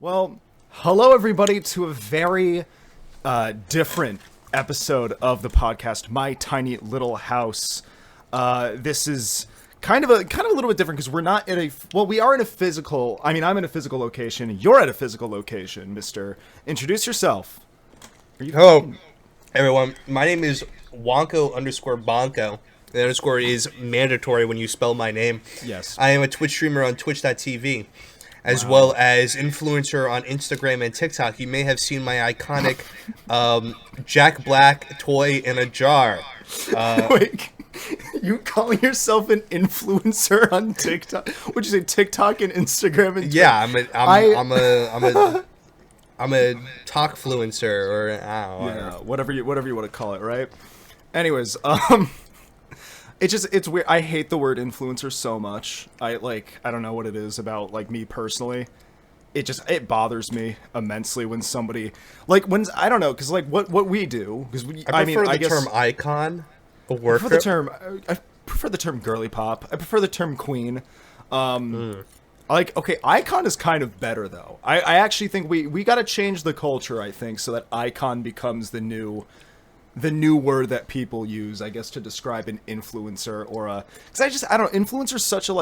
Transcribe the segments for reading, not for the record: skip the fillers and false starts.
Well, hello everybody to a very different episode of the podcast, My Tiny Little House. This is kind of a little bit different because we're not in we are in a physical. I mean, I'm in a physical location. You're at a physical location, Mister. Introduce yourself. Hello, everyone. My name is Wonko_Bonko. The underscore is mandatory when you spell my name. Yes. I am a Twitch streamer on Twitch.tv, as well as influencer on Instagram and TikTok. You may have seen my iconic Jack Black toy in a jar. Wait, you calling yourself an influencer on TikTok? Would you say TikTok and Instagram and Twitter? Yeah, I'm a talkfluencer, or I don't know. Whatever you want to call it, right? Anyways, it's weird. I hate the word influencer so much. I don't know what it is about me personally. It bothers me immensely when somebody I don't know, because what we do, because I prefer the term icon. I prefer the term girly pop. I prefer the term queen. Okay, icon is kind of better though. I actually think we got to change the culture, I think, so that icon becomes the new word that people use, I guess, to describe an influencer or a, because I don't know, influencer is such a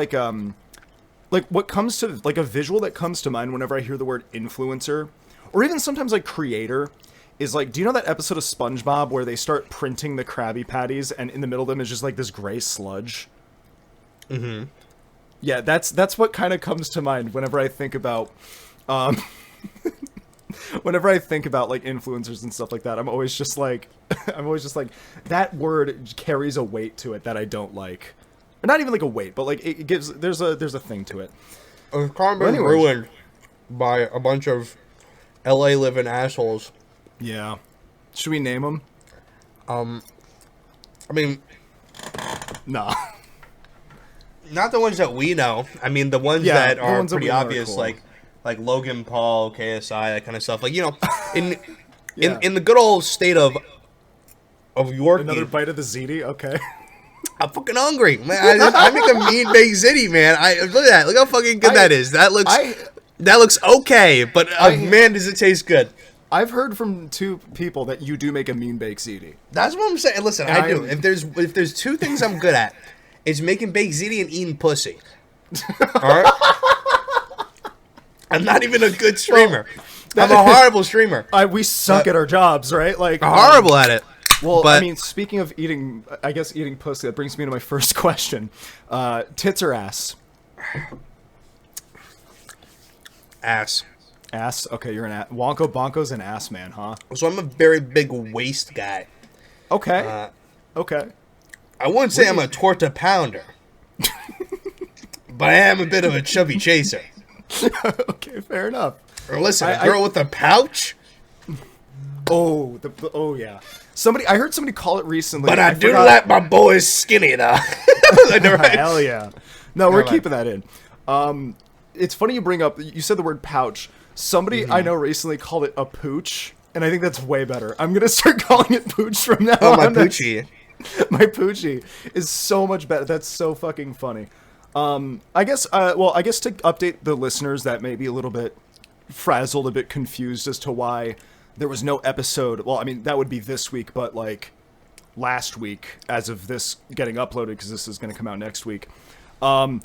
what comes to a visual that comes to mind whenever I hear the word influencer, or even sometimes creator, is do you know that episode of SpongeBob where they start printing the Krabby Patties and in the middle of them is just this gray sludge? Mm-hmm. Yeah, that's what kind of comes to mind whenever I think about influencers and stuff like that. I'm always just like that word carries a weight to it that I don't like. Or not even a weight, but it gives there's a thing to it. It's kind of been ruined by a bunch of LA living assholes. Yeah. Should we name them? I mean, nah. Not the ones that we know. I mean, the ones that are pretty obvious, cool. like Logan Paul, KSI, that kind of stuff. In the good old state of York. Another bite of the ziti? Okay. I'm fucking hungry, man. I make a mean baked ziti, man. Look at that. Look how fucking good that is. That looks okay, but man, does it taste good. I've heard from two people that you do make a mean baked ziti. That's what I'm saying. Listen, I do. If there's two things I'm good at, it's making baked ziti and eating pussy. All right. I'm not even a good streamer. I'm a horrible streamer. We suck at our jobs, right? Horrible at it. Well, but, I mean, speaking of eating pussy, that brings me to my first question. Tits or ass? Ass. Ass? Okay, you're an ass. Wonko Bonko's an ass man, huh? So I'm a very big waist guy. Okay. Okay. I wouldn't say I'm a torta pounder. But I am a bit of a chubby chaser. Okay, fair enough. Or listen, a girl with a pouch? Oh, yeah. I heard somebody call it recently. But I do like my boys skinny, though. Hell yeah. No, we're keeping that in. It's funny you bring up, you said the word pouch. Somebody I know recently called it a pooch, and I think that's way better. I'm going to start calling it pooch from now on. Oh, my poochie. My poochie is so much better. That's so fucking funny. I guess to update the listeners that may be a little bit frazzled, a bit confused as to why there was no episode. Well, I mean, that would be this week, but last week, as of this getting uploaded, because this is going to come out next week. I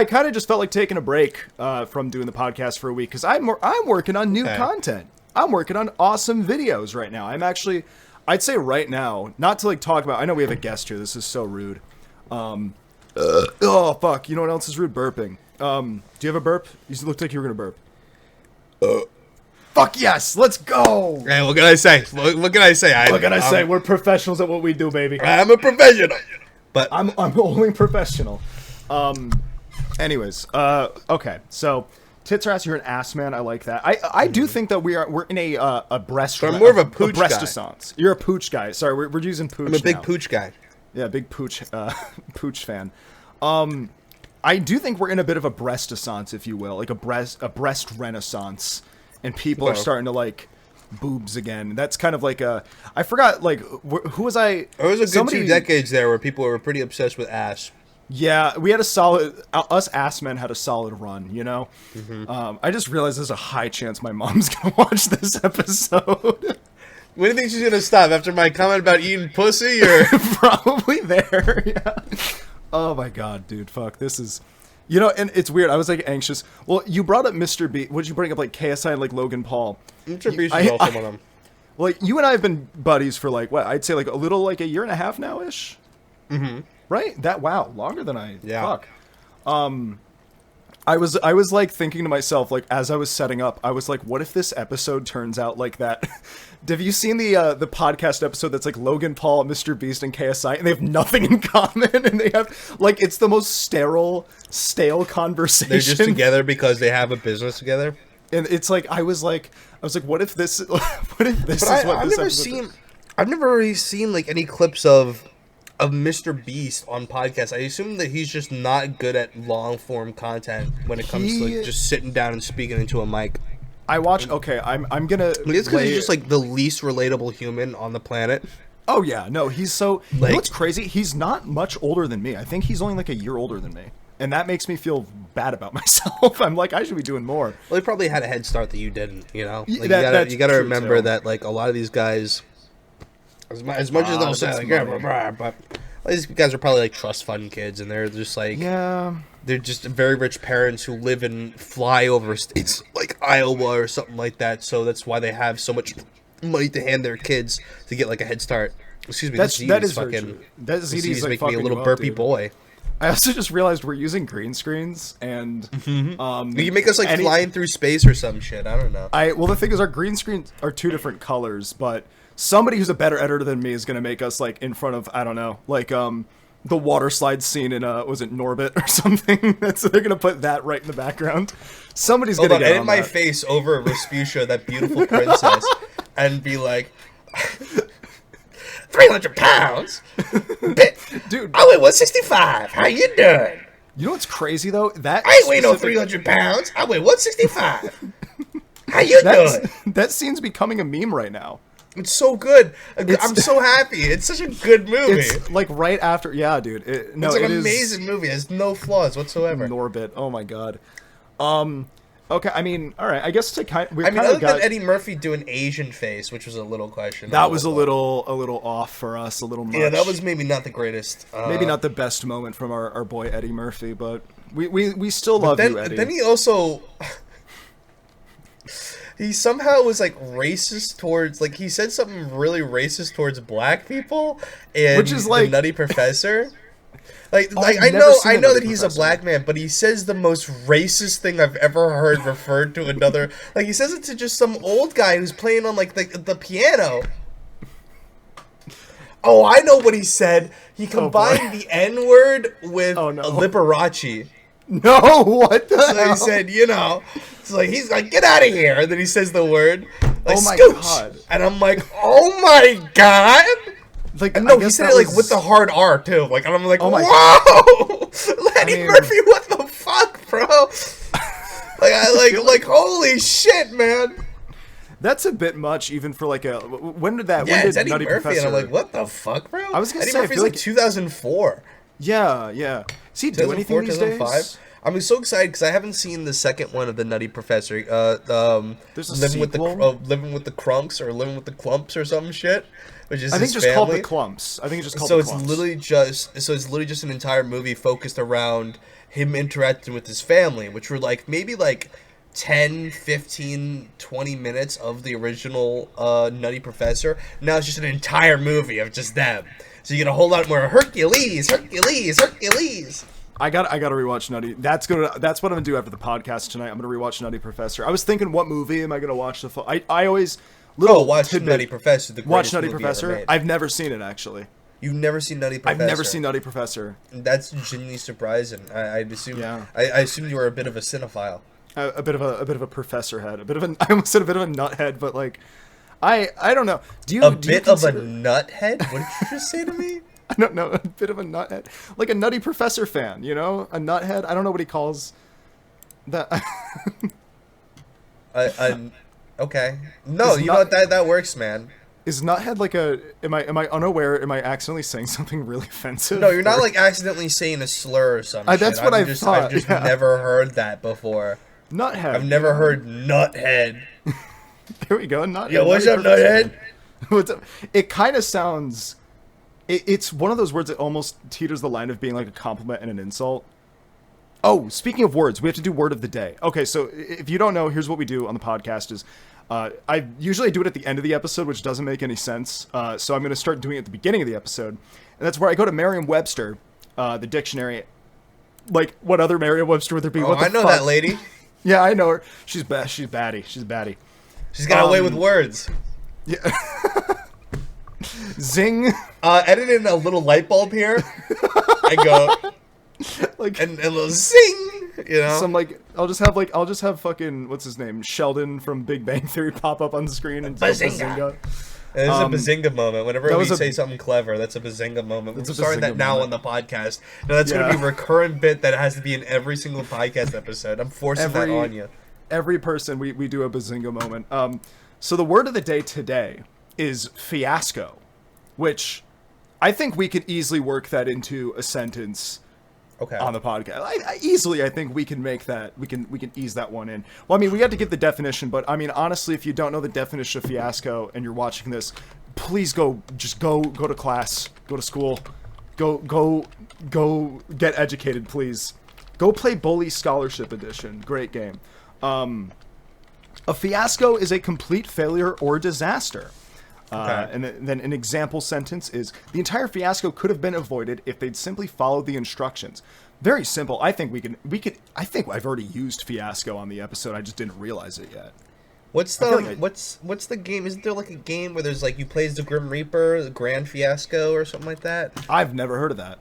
kind of just felt like taking a break from doing the podcast for a week, because I'm working on new content. I'm working on awesome videos right now. I'd say right now, not to talk about, I know we have a guest here. This is so rude. Oh, fuck. You know what else is rude? Burping. Do you have a burp? You looked like you were going to burp. Fuck yes, let's go. Hey, what can I say? What can I say? We're professionals at what we do, baby. I'm a professional. But I'm only professional. Anyways, okay. So, tits or ass, you're an ass man. I like that. I do think that we're in a breast. So I'm more of a pooch guy. Breast-a-sance. You're a pooch guy. Sorry, we're using pooch. I'm a big now. Pooch guy. Yeah, big pooch pooch fan. I do think we're in a bit of a breast-a-sance, if you will, a breast renaissance, and people are starting to boobs again. That's kind of I forgot who was I? There was a good 2 decades there where people were pretty obsessed with ass. Yeah, we had a solid. Us ass men had a solid run, you know. I just realized there's a high chance my mom's gonna watch this episode. When do you think she's gonna stop after my comment about eating pussy? Or Probably there. Yeah. Oh my god, dude, fuck. This is, you know, and it's weird. I was like anxious. Well, you brought up Mr. B. What did you bring up, like KSI and like Logan Paul? Mr. Beast is also one of them. Well, like, you and I have been buddies for like what I'd say like a little like a year and a half now ish. Right? That wow, longer than I fuck. I was like thinking to myself, like as I was setting up, I was like, what if this episode turns out like that? Have you seen the podcast episode that's like Logan Paul, Mr. Beast, and KSI, and they have nothing in common, and they have like it's the most stale conversation. They're just together because they have a business together. And it's like I was like, what if this? What if this is what I've this never episode seen. I've never really seen like any clips of Mr. Beast on podcasts. I assume that he's just not good at long form content when it comes to like just sitting down and speaking into a mic. I watch. Okay, I'm gonna. I mean, it's because he's just like the least relatable human on the planet. Oh yeah, no, he's so. Like, you know what's crazy? He's not much older than me. I think he's only like a year older than me, and that makes me feel bad about myself. I'm like, I should be doing more. Well, he probably had a head start that you didn't. You know, like, that's you gotta true, remember too. that like a lot of these guys, as much as they'll say that's like, money. but these guys are probably like trust fund kids, and they're just like they're just very rich parents who live in flyover states like Iowa or something like that. So that's why they have so much money to hand their kids to get like a head start. Excuse me, That is very true. That ZD's like making me a little fucking you burpy up, dude. boy. I also just realized we're using green screens, and You can make us like flying through space or some shit. I don't know. well, the thing is, our green screens are two different colors, but somebody who's a better editor than me is gonna make us like in front of, I don't know, like the water slide scene in was it Norbit or something? So they're gonna put that right in the background. Somebody's Hold gonna on, get edit on my that. face over Respucia, that beautiful princess, and be like, 300 pounds? Dude, I weigh 165. How you doing? you know what's crazy though? That I ain't weigh no specific- 300 pounds. I weigh 165. How you doing? That scene's becoming a meme right now. It's so good. I'm so happy. It's such a good movie. It's like right after, yeah, dude. It's It's an amazing movie. It has no flaws whatsoever. Norbit. Oh my god. Okay, I mean, all right. I guess to kind, we I mean, kind other of got than Eddie Murphy doing Asian face, which was a little question. that was a little off for us, a little much. Yeah, that was maybe not the greatest. maybe not the best moment from our boy Eddie Murphy, but we still love you, Eddie. Then he also he somehow was like racist towards, like he said something really racist towards black people, and Which is like the Nutty Professor. Like I've I never seen the know Nutty that he's Professor. a black man, but he says the most racist thing I've ever heard referred to another. Like he says it to just some old guy who's playing on like the piano. Oh, I know what he said. He combined the N-word with Liberace. No, what the So hell? he said, you know, it's like he's like, get out of here, and then he says the word, like, Oh my scooch, God. and I'm like, oh my god. Like, And no, I he guess said that it like was- with the hard R too. Like, and I'm like, Oh my whoa, Eddie mean- Murphy, what the fuck, bro? Like, holy shit, man. That's a bit much, even for like a. When did that? Yeah, when it's did Eddie Nutty Murphy, Professor? and I'm like, what the fuck, bro? I was gonna Eddie say, I Murphy's feel like like- 2004. Yeah. Does he do anything these 2005. days? I'm so excited because I haven't seen the second one of the Nutty Professor. There's a living with sequel? living with the Crunks or living with the Clumps or some shit, which is I think his just called the family. Clumps. I think it's just called So the it's Clumps. literally just an entire movie focused around him interacting with his family, which were like maybe like 10, 15, 20 minutes of the original Nutty Professor. Now it's just an entire movie of just them. So you get a whole lot more Hercules. I got to rewatch Nutty. That's what I'm gonna do after the podcast tonight. I'm gonna rewatch Nutty Professor. I was thinking, what movie am I gonna watch? I always Watch tidbit- Nutty Professor. The Watch greatest Nutty movie Professor. ever made. I've never seen it actually. You've never seen Nutty Professor? I've never seen Nutty Professor. That's genuinely surprising. I'd assume. Yeah. I assume you were a bit of a cinephile. A bit of a professor head. I almost said a bit of a nut head, but like, I don't know. Do you A do you bit of a consider- nuthead? What did you just say to me? I don't know, a bit of a nuthead, like a Nutty Professor fan, you know, a nuthead. I don't know what he calls that. Okay. No, Is you know what? That works, man. Is nuthead like a? Am I unaware? Am I accidentally saying something really offensive? No, you're not like accidentally saying a slur or something. That's what I thought. I've just never heard that before. Nuthead. I've never heard nuthead. There we go. Nuthead. Yo, what's up, nuthead? What's up? It kind of sounds. It's one of those words that almost teeters the line of being like a compliment and an insult. Oh, speaking of words, we have to do word of the day. Okay, so if you don't know, here's what we do on the podcast is I usually do it at the end of the episode, which doesn't make any sense. So I'm going to start doing it at the beginning of the episode. And that's where I go to Merriam-Webster, the dictionary. Like, what other Merriam-Webster would there be? Oh, What the I know fuck? that lady. Yeah, I know her. She's baddie. She's baddie. She's got away with words. Yeah. Zing. Edit in a little light bulb here. And go... Like and a little zing, you know. Some I'll just have fucking what's his name, Sheldon from Big Bang Theory pop up on the screen and say Bazinga. There's a bazinga moment. Whenever we say something clever, that's a bazinga moment. We're starting that now on the podcast. No, that's going to be a recurrent bit that has to be in every single podcast episode. I'm forcing that on you. Every person we do a bazinga moment. So the word of the day today is fiasco, which I think we could easily work that into a sentence. Okay. On the podcast, I think we can make that. We can ease that one in. Well, I mean, we have to give the definition, but I mean, honestly, if you don't know the definition of fiasco and you're watching this, please go to class, go to school, go get educated, please. Go play Bully Scholarship Edition. Great game. A fiasco is a complete failure or disaster. Okay. And then an example sentence is, the entire fiasco could have been avoided if they'd simply followed the instructions. Very simple. I think I think I've already used fiasco on the episode. I just didn't realize it yet. What's the game? Isn't there like a game where there's like you play as the Grim Reaper, the Grand Fiasco, or something like that? I've never heard of that.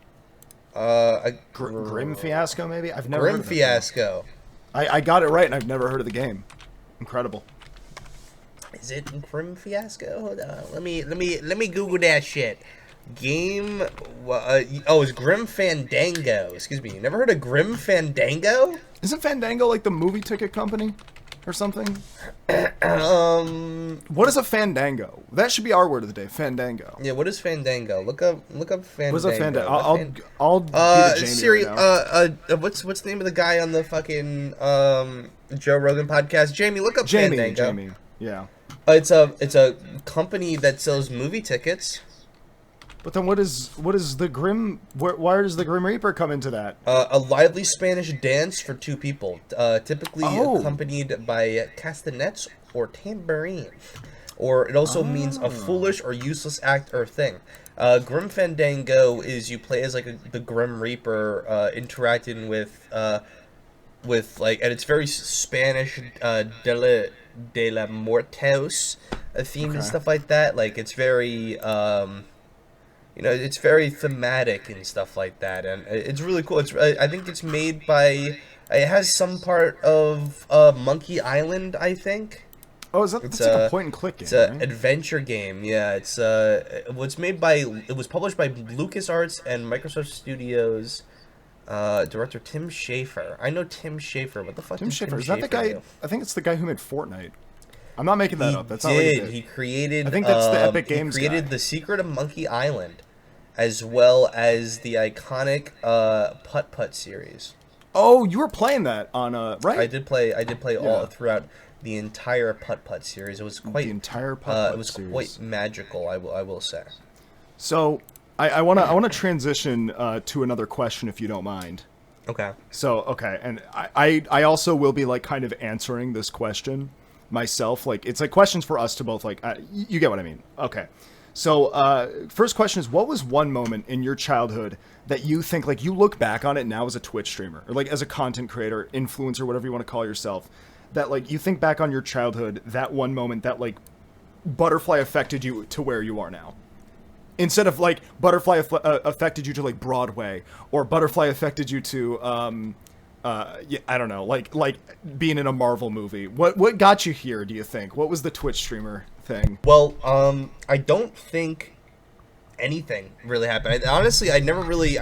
Grim Fiasco, maybe? I've never heard of that. Grim Fiasco. I got it right, and I've never heard of the game. Incredible. Is it Grim Fiasco? Hold on. Let me Google that shit. Game. It's Grim Fandango. Excuse me. You never heard of Grim Fandango? Isn't Fandango like the movie ticket company or something? What is a Fandango? That should be our word of the day. Fandango. Yeah. What is Fandango? Look up Fandango. What's a Fandango? I'll be the Jamie Siri. right now. What's the name of the guy on the fucking Joe Rogan podcast? Jamie. Look up Fandango. Jamie. Yeah. It's a company that sells movie tickets. But then what is the Grim? Why does the Grim Reaper come into that? A lively Spanish dance for two people, typically accompanied by castanets or tambourine. Or it also means a foolish or useless act or thing. Grim Fandango is you play as like the Grim Reaper, interacting with like, and it's very Spanish, de la Muertos theme and stuff like that. Like it's very it's very thematic and stuff like that, and it's really cool. I think it's made by, it has some part of Monkey Island, I think. Oh, is that it's like a point and click game? It's an adventure game. Yeah, it was published by LucasArts and Microsoft Studios. Director Tim Schafer. I know Tim Schafer. What the fuck? Tim Schafer. Is that the guy? I think it's the guy who made Fortnite. I'm not making that up. That's not what he did. He created. I think that's the Epic Games He created guy. The Secret of Monkey Island, as well as the iconic Putt Putt series. Oh, you were playing that on right? I did play all throughout the entire Putt Putt series. It was quite the entire Putt Putt It was series. quite magical. I will say. So I want to transition to another question, if you don't mind. Okay. So and I also will be like kind of answering this question myself. Like it's like questions for us to both like you get what I mean. Okay. So first question is, what was one moment in your childhood that you think like you look back on it now as a Twitch streamer or like as a content creator, influencer, whatever you want to call yourself, that like you think back on your childhood, that one moment that like Butterfly affected you to where you are now? Instead of like Butterfly affected you to like Broadway, or Butterfly affected you to I don't know, like being in a Marvel movie. What got you here, do you think? What was the Twitch streamer thing? Well, I don't think anything really happened. Honestly, I never really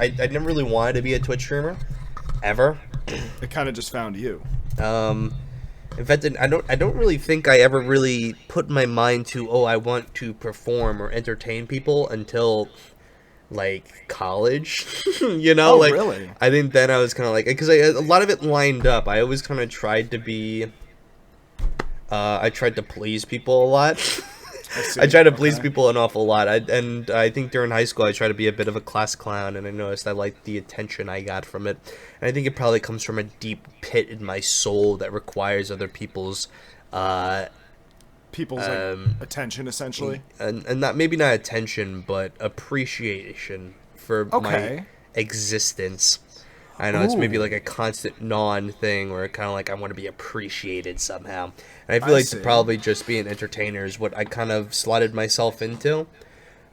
wanted to be a Twitch streamer, ever. It kind of just found you. In fact, I don't really think I ever really put my mind to, oh, I want to perform or entertain people until like college. Oh, like really? I think then I was kind of like, because a lot of it lined up. I always kind of tried to be I tried to please people a lot. I try to please people an awful lot. And I think during high school I tried to be a bit of a class clown, and I noticed I liked the attention I got from it. And I think it probably comes from a deep pit in my soul that requires other people's People's attention, essentially. and not, maybe not attention, but appreciation for Okay. my existence. I know it's maybe Ooh. like a constant gnawing thing where kind of like I want to be appreciated somehow. And I feel I like see. to probably just be an entertainer is what I kind of slotted myself into.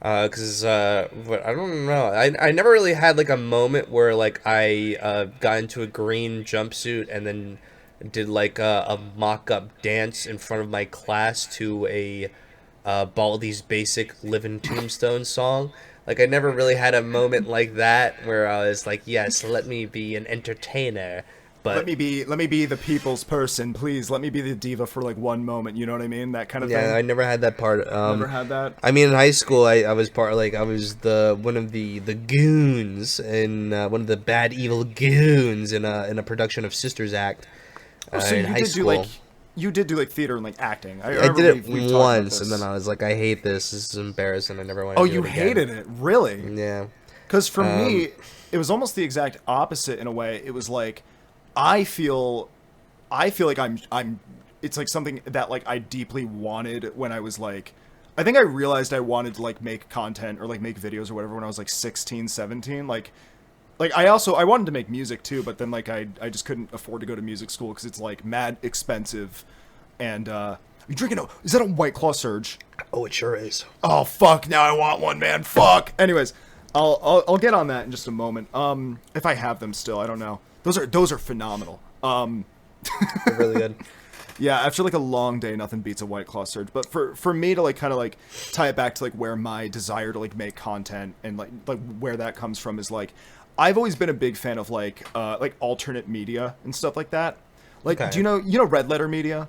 Because but I don't know. I never really had like a moment where like I got into a green jumpsuit and then did like a mock-up dance in front of my class to a Baldy's Basic Livin' Tombstone song. Like I never really had a moment like that where I was like, yes, let me be an entertainer. But Let me be the people's person, please. Let me be the diva for like one moment. You know what I mean? That kind of yeah, I thing. never had that part. Never had that. I mean, in high school, I was part like I was the one of the goons in one of the bad evil goons in a production of Sisters Act. Oh, so In you high did school. you did do like theater and like acting. I I remember did it we've talked about once, and this. then I was like, I hate this. This is embarrassing. I never want to Oh, do you it again. hated it, really? Yeah. Because for me, it was almost the exact opposite in a way. It was like, I feel like I'm. It's like something that like I deeply wanted when I was like, I think I realized I wanted to like make content or like make videos or whatever when I was like 16, 17. Like I wanted to make music too, but then like I just couldn't afford to go to music school because it's like mad expensive. And you drinking? Is that a White Claw Surge? Oh, it sure is. Oh fuck! Now I want one, man. Fuck. Anyways, I'll get on that in just a moment. If I have them still, I don't know. Those are phenomenal. They're really good. Yeah, after like a long day, nothing beats a White Claw Surge. But for me to like kind of like tie it back to like where my desire to like make content and like where that comes from is like I've always been a big fan of like alternate media and stuff like that. Like, Okay. do you know Red Letter Media?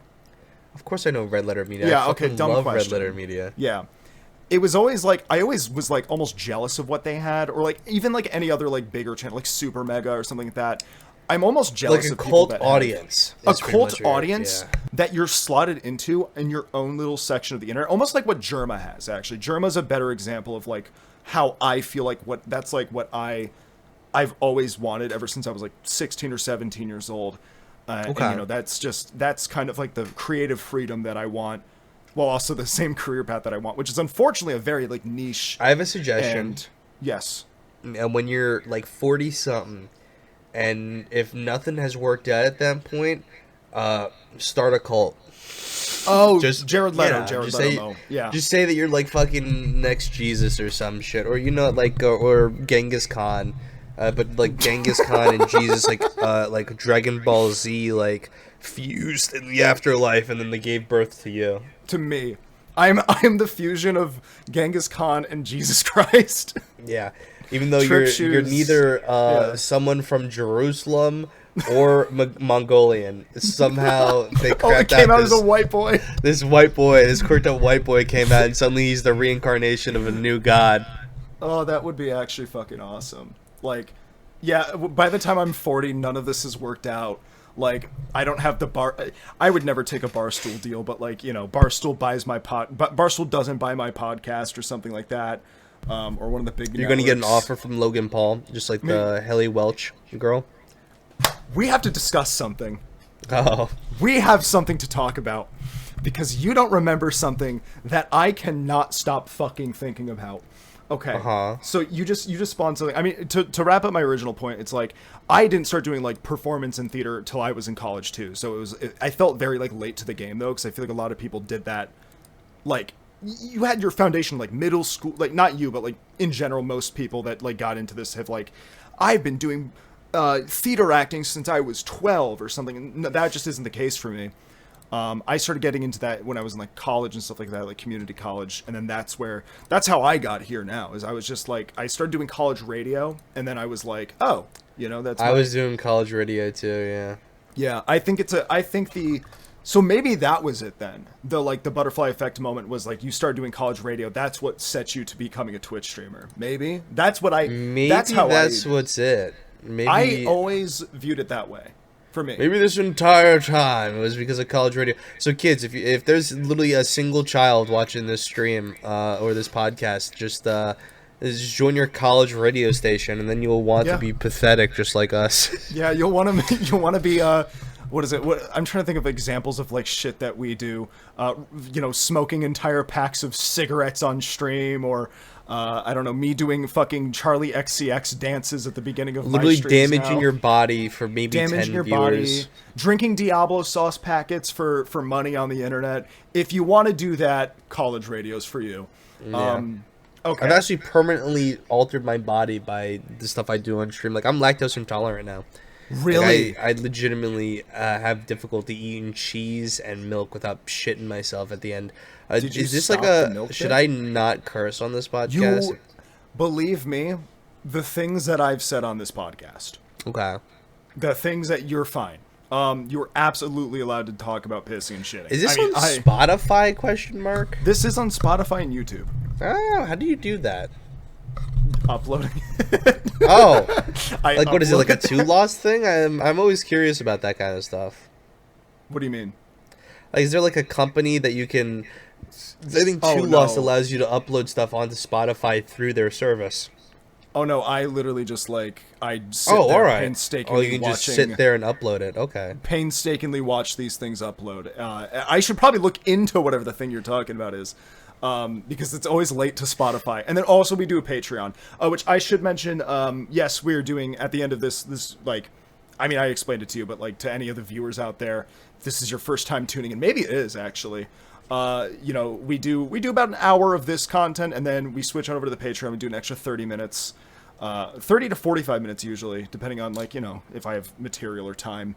Of course, I know Red Letter Media. Yeah, I okay, fucking dumb love question. Red Letter Media. Yeah. It was always like I always was like almost jealous of what they had, or like even like any other like bigger channel, like Super Mega or something like that. I'm almost jealous Like a of people cult that have audience. a is pretty cult much it, audience yeah. that you're slotted into in your own little section of the internet, almost like what Germa has. Actually, Germa's a better example of like how I feel like what I've always wanted ever since I was like 16 or 17 years old. Okay. And, you know, that's kind of like the creative freedom that I want, while also the same career path that I want, which is unfortunately a very like niche. I have a suggestion. And yes, And when you're like 40 something, and if nothing has worked out at that point, start a cult. oh, Just Jared Leto, yeah, Jared just Leto, say, Mo. Yeah, Just say that you're like fucking next Jesus or some shit, or like or Genghis Khan, but like Genghis Khan and Jesus like Dragon Ball Z like fused in the afterlife, and then they gave birth to you. to me, I'm the fusion of Genghis Khan and Jesus Christ. Yeah, even though Trip you're shoes. neither Yeah. someone from Jerusalem or Mongolian, somehow they Oh, it cracked came out this, as a white boy. this white boy, this quirked up white boy came out, and suddenly he's the reincarnation of a new god. Oh, that would be actually fucking awesome. Like, yeah, by the time I'm 40, none of this has worked out. Like, I don't have the bar. I would never take a Barstool deal, but like, you know, Barstool buys my Barstool doesn't buy my podcast or something like that, or one of the big. You're gonna get an networks. offer from Logan Paul, just like the Helly Welch girl. We have to discuss something. Oh, We have something to talk about because you don't remember something that I cannot stop fucking thinking about. Okay. Uh-huh. So you just spawned something. I mean, to wrap up my original point, it's like I didn't start doing like performance in theater till I was in college too. So I felt very like late to the game though, because I feel like a lot of people did that. Like you had your foundation like middle school, like not you, but like in general, most people that like got into this have like, I've been doing theater acting since I was 12 or something. And no, that just isn't the case for me. I started getting into that when I was in like college and stuff like that, like community college, and then that's how I got here now. Is I was just like I started doing college radio, and then I was like, oh, you know, that's I was doing college radio too. Yeah. yeah. I think So maybe that was it then. The butterfly effect moment was like you start doing college radio. That's what set you to becoming a Twitch streamer. Maybe that's what I. Maybe that's what's it. Maybe I always viewed it that way. For me, maybe this entire time it was because of college radio. So kids, if there's literally a single child watching this stream or this podcast, just join your college radio station, and then you'll want to be pathetic just like us. Yeah, you'll want to be what is it? I'm trying to think of examples of like shit that we do. Smoking entire packs of cigarettes on stream, or I don't know, me doing fucking Charlie XCX dances at the beginning of literally my streams damaging now. your body for maybe 10 viewers. Body, drinking Diablo sauce packets for money on the internet. If you want to do that, college radio's for you. Yeah. Okay. I've actually permanently altered my body by the stuff I do on stream. Like, I'm lactose intolerant now. Really? Like, I legitimately have difficulty eating cheese and milk without shitting myself at the end. Is this like a... Should I not curse on this podcast? You, believe me, the things that I've said on this podcast. Okay. The things that you're fine. You're absolutely allowed to talk about pissing and shitting. Is this on Spotify, question mark? This is on Spotify and YouTube. Oh, how do you do that? Uploading. Oh, like what is it, like a 2Lost thing? I'm always curious about that kind of stuff. What do you mean? Like, is there like a company that you can? I think 2Lost allows you to upload stuff onto Spotify through their service. Oh no, I literally just I sit there painstakingly you can watching, just sit there and upload it. Okay. Painstakingly watch these things upload. I should probably look into whatever the thing you're talking about is. Because it's always late to Spotify. And then also we do a Patreon, which I should mention, yes, we're doing at the end of this, I mean, I explained it to you, but to any of the viewers out there, if this is your first time tuning in, maybe it is actually, we do about an hour of this content, and then we switch on over to the Patreon. We do an extra 30 minutes, 30 to 45 minutes usually, depending on if I have material or time.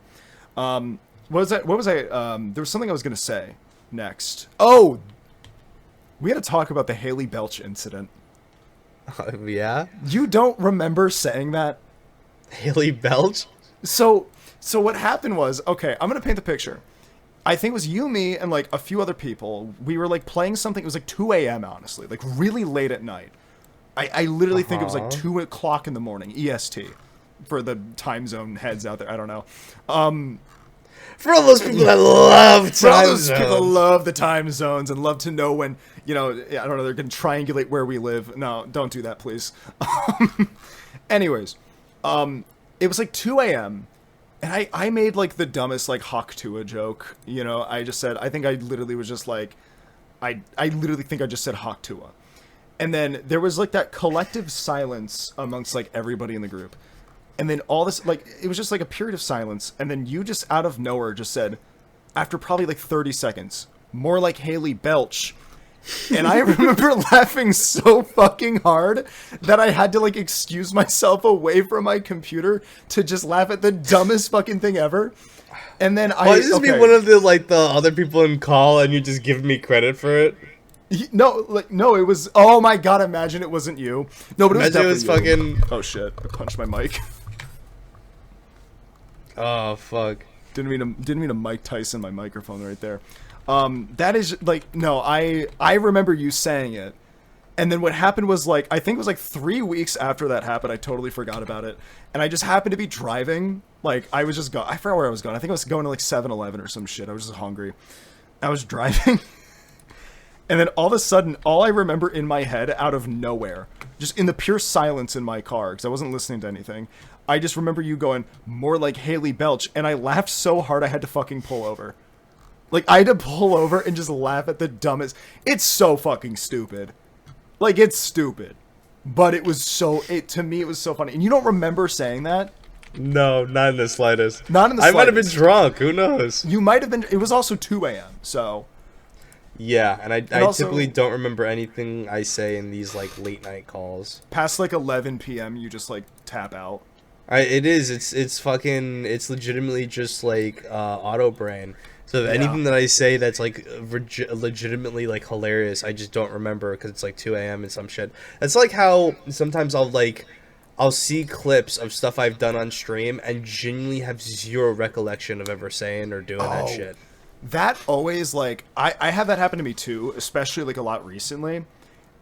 What was I, there was something I was going to say next. Oh, we had to talk about the Haley Belch incident. Yeah? You don't remember saying that? Haley Belch? So what happened was, okay, I'm going to paint the picture. I think it was you, me, and a few other people. We were playing something. It was 2 a.m., honestly. Really late at night. I literally think it was 2 o'clock in the morning, EST. For the time zone heads out there, I don't know. For all those people that love time zones. People love the time zones and love to know when, I don't know, they're going to triangulate where we live. No, don't do that, please. Anyways, it was 2 a.m. and I made the dumbest Hawk Tua joke. I just said, I think I literally was just I literally think I just said Hawk Tua. And then there was that collective silence amongst everybody in the group. And then all this, it was just a period of silence. And then you just out of nowhere just said, after probably 30 seconds, more like Haley Belch. And I remember laughing so fucking hard that I had to excuse myself away from my computer to just laugh at the dumbest fucking thing ever. And then Why does this be one of the the other people in call and you just give me credit for it? No, no, it was, oh my god, imagine it wasn't you. No, but it was fucking... Oh shit, I punched my mic. Oh fuck! Didn't mean to Mike Tyson my microphone right there. That is no. I remember you saying it, and then what happened was I think it was 3 weeks after that happened. I totally forgot about it, and I just happened to be driving. I was just I forgot where I was going. I think I was going to 7-Eleven or some shit. I was just hungry. I was driving, and then all of a sudden, all I remember in my head, out of nowhere, just in the pure silence in my car, because I wasn't listening to anything. I just remember you going, more like Haley Belch, and I laughed so hard I had to fucking pull over. I had to pull over and just laugh at the dumbest... It's so fucking stupid. It's stupid. But it was so... to me, it was so funny. And you don't remember saying that? No, not in the slightest. Not in the slightest. I might have been drunk, who knows? You might have been... It was also 2 a.m., so... Yeah, and I also, typically don't remember anything I say in these, late night calls. Past, 11 p.m., you just, tap out. It's fucking, it's legitimately just auto brain. So if anything that I say that's legitimately hilarious, I just don't remember because it's 2 a.m. and some shit. It's how sometimes I'll see clips of stuff I've done on stream and genuinely have zero recollection of ever saying or doing that shit. that always like I have that happen to me too, especially like a lot recently,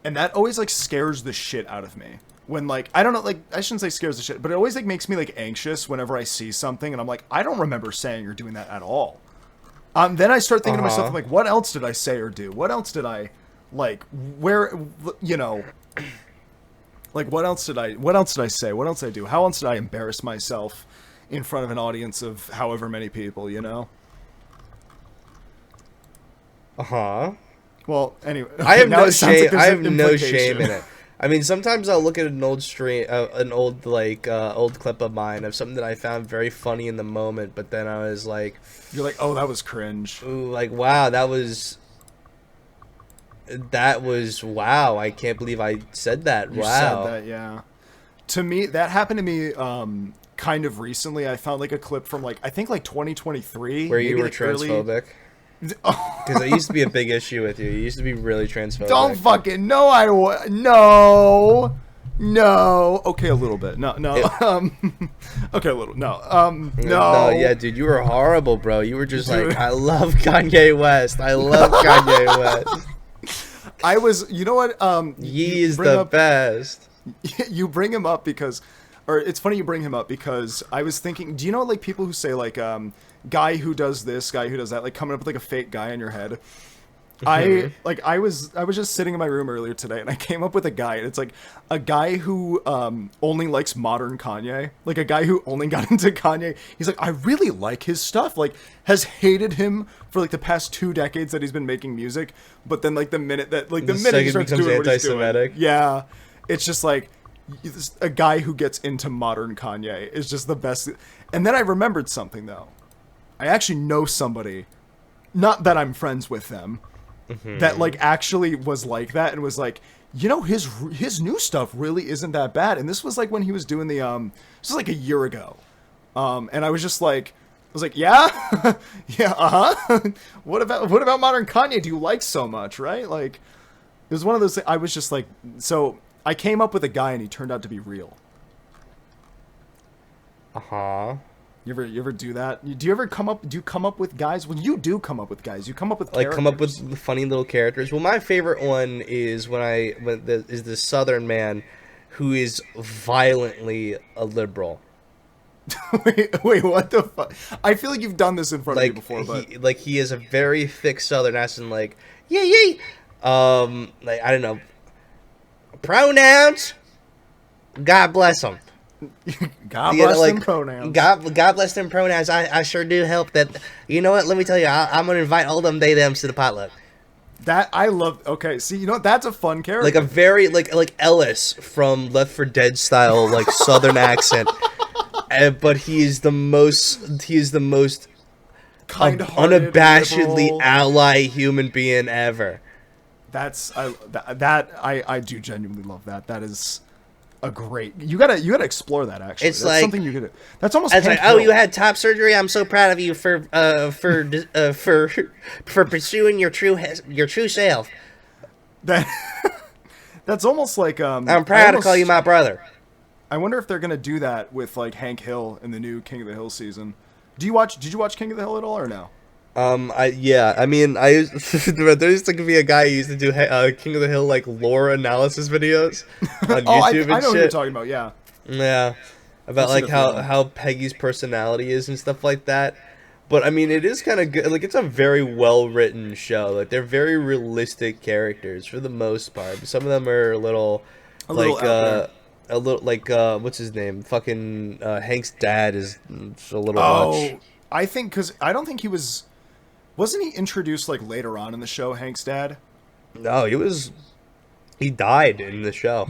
and that always like scares the shit out of me. When like I don't know, like I shouldn't say scares the shit, but it always like makes me like anxious whenever I see something and I'm like, I don't remember saying or doing that at all. Then I start thinking to myself, like, what else did I say or do? What else did I like where you know like what else did I say? What else did I do? How else did I embarrass myself in front of an audience of however many people, you know? Well, anyway, I have no shame. like I have an no implication. shame in it. I mean, sometimes I'll look at an old stream, old clip of mine of something that I found very funny in the moment, but then I was like, You're like, oh, that was cringe. ooh, like, wow, that was wow. I can't believe I said that. You Wow. said that, yeah. To me, that happened to me kind of recently. I found like a clip from like I think like 2023 Where you maybe, were like, transphobic. Because it used to be a big issue with you. You used to be really transphobic. Don't fucking no, no. Okay, a little bit. No. Okay, a little. No. Yeah, dude, you were horrible, bro. You were just like, I love Kanye West. I love Kanye West. I was. You know what? He is the best. You bring him up because, or it's funny you bring him up because I was thinking. Do you know like people who say like guy who does this, guy who does that, like coming up with like a fake guy in your head? I was just sitting in my room earlier today and I came up with a guy, and it's like a guy who only likes modern Kanye, like a guy who only got into Kanye. He's like, I really like his stuff, like has hated him for like the past 2 decades that he's been making music, but then like the minute he starts doing what he's doing, yeah, it's just like a guy who gets into modern Kanye is just the best. And then I remembered something though. I actually know somebody, not that I'm friends with them, that like actually was like that and was like, you know, his new stuff really isn't that bad. And this was like when he was doing the this was like a year ago, and I was like, yeah, yeah, what about modern Kanye do you like so much, right? Like it was one of those things. I was just like, so I came up with a guy and he turned out to be real. You ever do that? Do you come up with guys? Well, you do come up with guys. You come up with characters. Come up with funny little characters. Well, my favorite one is is the Southern man who is violently a liberal. wait, what the fuck? I feel like you've done this in front of me before, but he is a very thick Southern accent, like yay. Like I don't know. Pronouns. God bless them. God bless them pronouns. God bless them pronouns. I sure do help that. You know what? Let me tell you, I'm gonna invite all them they-thems to the potluck. That I love. Okay, see, you know what? That's a fun character. Like a very like Ellis from Left 4 Dead style, like Southern accent. But he is the most kind-hearted, unabashedly liberal ally human being ever. I do genuinely love that. That is a great. You gotta explore that. Actually, It's that's like something you could. That's almost. It's like, Hank oh, Hill. you had top surgery. I'm so proud of you for pursuing your true self. That's almost like I'm proud to call you my brother. I wonder if they're gonna do that with like Hank Hill in the new King of the Hill season. Did you watch King of the Hill at all or no? I mean, there used to be a guy who used to do King of the Hill like lore analysis videos on YouTube I and know shit. what you're talking about. Yeah. Yeah, about like how Peggy's personality is and stuff like that. But I mean, it is kind of good. Like, it's a very well written show. Like, they're very realistic characters for the most part. Some of them are a little like what's his name? Fucking Hank's dad is a little much. I think because I don't think he was. Wasn't he introduced like later on in the show, Hank's dad? No, he died in the show.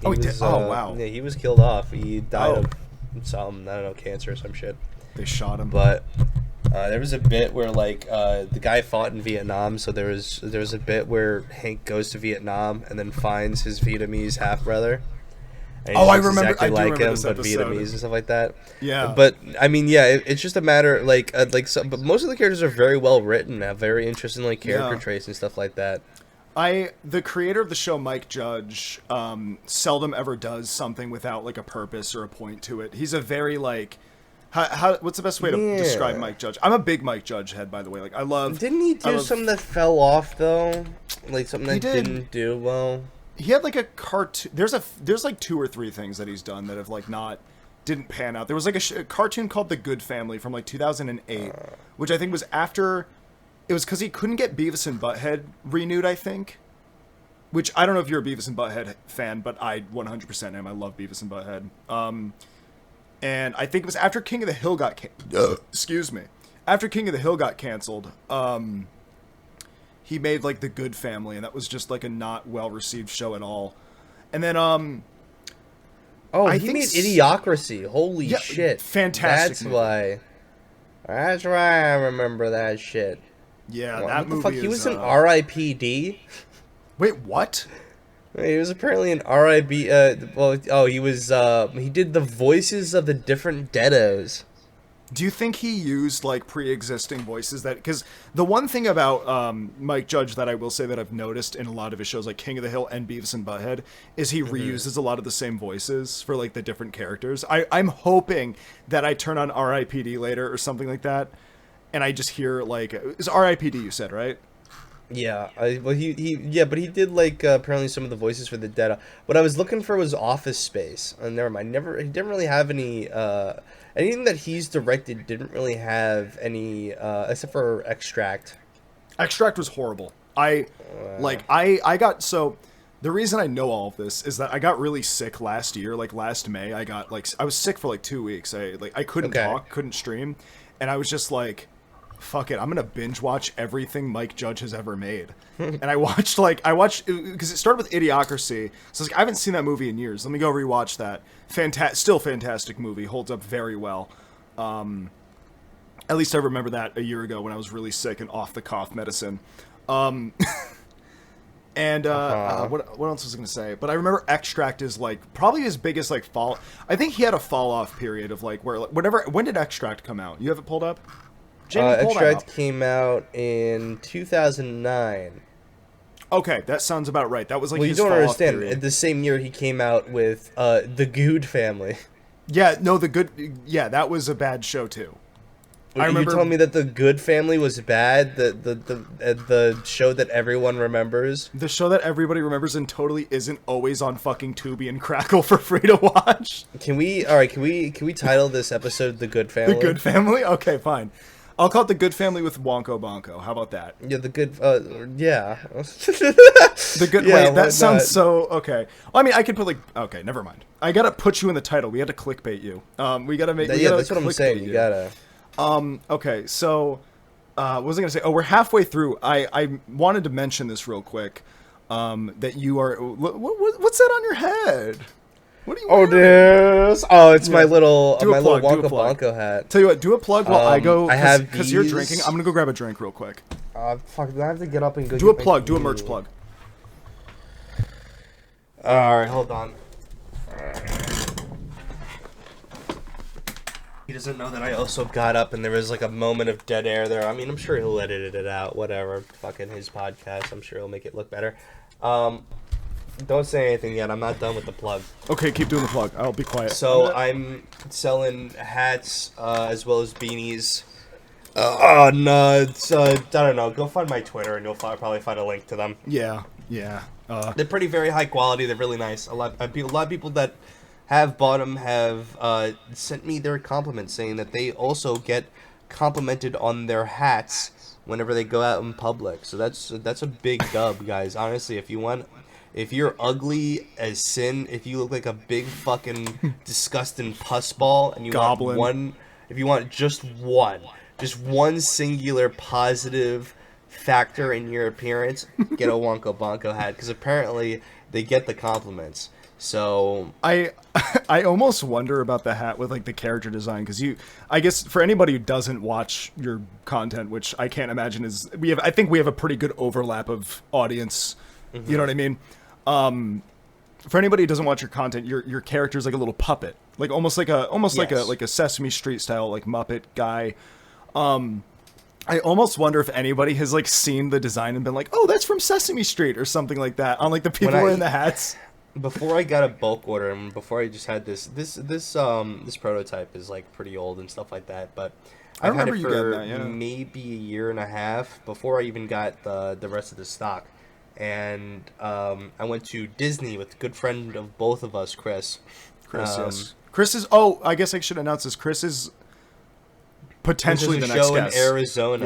He did? Oh, wow. Yeah, he was killed off. He died of some, I don't know, cancer or some shit. They shot him. But there was a bit where like the guy fought in Vietnam, so there was a bit where Hank goes to Vietnam and then finds his Vietnamese half brother. I remember. Exactly I do like remember him, this but episode. Vietnamese and stuff like that. Yeah. But I mean, yeah, it's just a matter but most of the characters are very well written, have very interesting like character traits and stuff like that. The creator of the show, Mike Judge, seldom ever does something without like a purpose or a point to it. He's a very like, What's the best way to describe Mike Judge? I'm a big Mike Judge head, by the way. Like, I love... Didn't he do something that fell off, though? Like, something that didn't do well? He had, like, a cartoon... There's, like, 2 or 3 things that he's done that have, like, didn't pan out. There was, like, a cartoon called The Goode Family from, like, 2008, which I think was after... It was because he couldn't get Beavis and Butthead renewed, I think. Which, I don't know if you're a Beavis and Butthead fan, but I 100% am. I love Beavis and Butthead. And I think it was after King of the Hill got excuse me. After King of the Hill got canceled, he made like The Goode Family, and that was just like a not well received show at all. And then he made Idiocracy. Holy shit. Fantastic. That's why I remember that shit. Yeah, what that the movie fuck? He was in R.I.P.D. Wait, what? He was apparently in R.I.B. He was. He did the voices of the different Deados. Do you think he used like pre-existing voices? That because the one thing about Mike Judge that I will say that I've noticed in a lot of his shows, like King of the Hill and Beavis and Butthead, is he reuses a lot of the same voices for like the different characters. I'm hoping that I turn on R.I.P.D. later or something like that, and I just hear like it's R.I.P.D. You said, right? Yeah, but he did like apparently some of the voices for the Dead. What I was looking for was Office Space. Never mind. He didn't really have any. Anything that he's directed didn't really have any, except for Extract. Extract was horrible. I got so. The reason I know all of this is that I got really sick last year. Like last May, I was sick for like 2 weeks. I couldn't talk, couldn't stream, and I was just like, fuck it, I'm gonna binge watch everything Mike Judge has ever made. And I watched because it started with Idiocracy, so I haven't seen that movie in years. Let me go rewatch that. Still fantastic movie, holds up very well. At least I remember that a year ago when I was really sick and off the cough medicine. And what else was I gonna say? But I remember Extract is like probably his biggest like fall. I think he had a fall off period of like where when did Extract come out? You have it pulled up? Extract came out in 2009. Okay, that sounds about right. That was like his you don't understand. Period. The same year he came out with the Goode Family. Yeah, no, that was a bad show too. I remember you telling me that the Goode Family was bad. The show that everyone remembers. The show that everybody remembers and totally isn't always on fucking Tubi and Crackle for free to watch. Can we title this episode "The Goode Family"? The Goode Family. Okay, fine. I'll call it The Goode Family with Wonko Bonko. How about that? Yeah, the good. Yeah. The good. Yeah, wait, that sounds so okay. Well, I mean, I could put like. Okay, never mind. I gotta put you in the title. We had to clickbait you. We gotta make. Yeah, that's what I'm saying. You gotta. Okay, so. What was I gonna say? Oh, we're halfway through. I wanted to mention this real quick. That you are. What's that on your head? What are you wearing? This. Oh, it's my little Wonka Bonko hat. Tell you what, do a plug while I go. I have because you're drinking. I'm gonna go grab a drink real quick. Fuck! I have to get up and go. Do a plug. Do a merch plug. All right, hold on. He doesn't know that I also got up and there was like a moment of dead air there. I mean, I'm sure he'll edit it out. Whatever. Fucking his podcast. I'm sure he'll make it look better. Don't say anything yet. I'm not done with the plug. Okay, keep doing the plug. I'll be quiet. So I'm selling hats as well as beanies. I don't know. Go find my Twitter and you'll probably find a link to them. Yeah. They're very high quality. They're really nice. A lot of people that have bought them have sent me their compliments, saying that they also get complimented on their hats whenever they go out in public. So that's a big dub, guys. Honestly, if you're ugly as sin, if you look like a big fucking disgusting pus ball, and you Goblin. want just one singular positive factor in your appearance, get a Wonko Bonko hat, because apparently they get the compliments. So I almost wonder about the hat with like the character design, because I guess for anybody who doesn't watch your content, which I can't imagine I think we have a pretty good overlap of audience. Mm-hmm. You know what I mean? For anybody who doesn't watch your content, your character's like a little puppet, like almost like a Sesame Street style like Muppet guy. I almost wonder if anybody has, like, seen the design and been like, oh, that's from Sesame Street or something like that on, like, the people wearing the hats. before I got a bulk order and before I just had this prototype is like pretty old and stuff like that, but I I've had remember it you for getting that, yeah. maybe a year and a half before I even got the rest of the stock. And I went to Disney with a good friend of both of us, Chris. Chris, yes. Chris is. Oh, I guess I should announce this. Chris is potentially the There's a next show guest. in Arizona.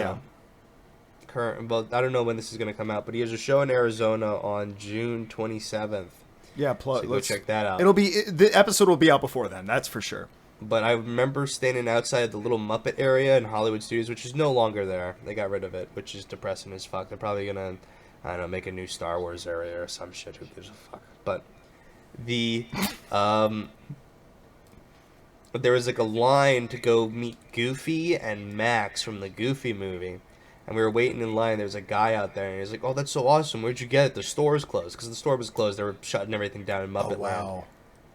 Yeah. Well, I don't know when this is going to come out, but he has a show in Arizona on June 27th. Yeah, plus So go check that out. The episode will be out before then. That's for sure. But I remember standing outside the little Muppet area in Hollywood Studios, which is no longer there. They got rid of it, which is depressing as fuck. They're probably gonna, I don't know, make a new Star Wars area or some shit. Who gives a fuck? But there was like a line to go meet Goofy and Max from the Goofy movie. And we were waiting in line. There was a guy out there, and he was like, "Oh, that's so awesome! Where'd you get it? The store's closed." Because the store was closed. They were shutting everything down in Muppet Land.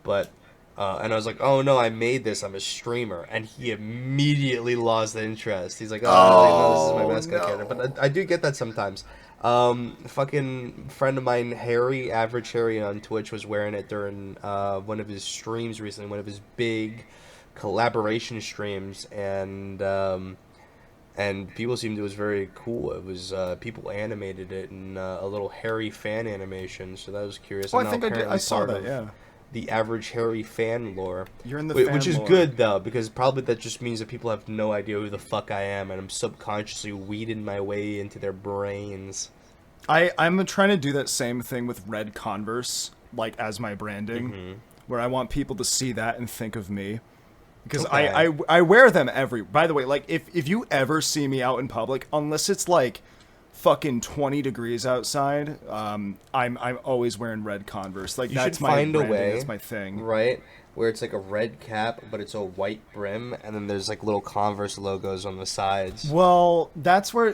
But, and I was like, "Oh no, I made this. I'm a streamer." And he immediately lost interest. He's like, "Oh, no, this is my mascot character." But I do get that sometimes. Fucking friend of mine, Harry, Average Harry on Twitch, was wearing it during one of his streams recently, one of his big collaboration streams, and people seemed it was very cool. It was people animated it in a little Harry fan animation, so that was curious. Oh, And I think now I saw apparently that. part of Yeah. The Average Harry fan lore. You're in the fan which is lore. good though, because probably that just means that people have no idea who the fuck I am, and I'm subconsciously weeding my way into their brains. I'm trying to do that same thing with red Converse, like as my branding, where I want people to see that and think of me. Because Okay. I wear them by the way, like if you ever see me out in public, unless it's like fucking 20 degrees outside, I'm always wearing red Converse. Like You that's should my find a branding, way, that's my thing. right? Where it's like a red cap, but it's a white brim, and then there's like little Converse logos on the sides. Well, that's where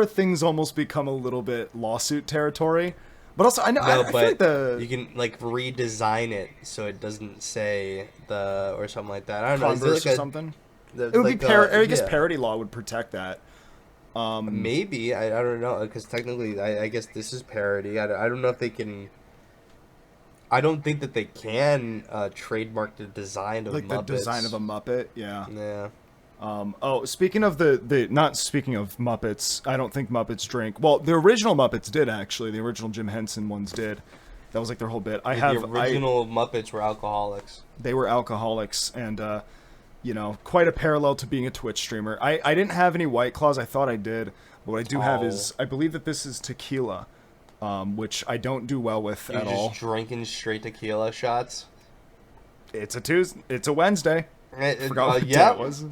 things almost become a little bit lawsuit territory. But also, I know I feel like you can like redesign it so it doesn't say or something like that. I don't know. Is there, Converse like or something. It It would be I guess parody law would protect that. Maybe I don't know, because technically I guess this is parody. I don't know if they can. I don't think that they can trademark the design of Like Muppets. the design of a Muppet, yeah. Yeah. Speaking of not speaking of Muppets, I don't think Muppets drink. Well, the original Muppets did actually. The original Jim Henson ones did. That was like their whole bit. The original Muppets were alcoholics. They were alcoholics, and quite a parallel to being a Twitch streamer. I didn't have any White Claws. I thought I did, but what I do have is I believe that this is tequila, which I don't do well with You're at just all. drinking straight tequila shots. It's a Tuesday. It's a Wednesday. Forgot what day yeah. it was.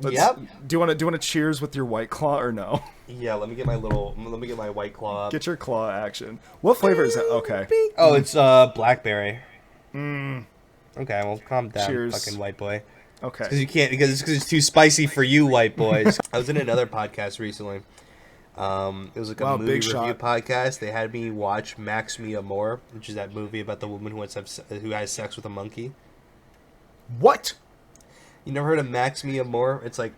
Yep. Do you want to cheers with your White Claw or no? Yeah, let me get my White Claw up. Get your claw action. What flavor is that? Okay. Oh, it's blackberry. Okay, well, calm down, Cheers. fucking white boy. Okay. Because it's too spicy for you, white boys. I was in another podcast recently. It was like a Wow, movie big review shot. podcast. They had me watch Max Me Amor, which is that movie about the woman who has sex with a monkey. What? You never heard of Max Me Amor? It's like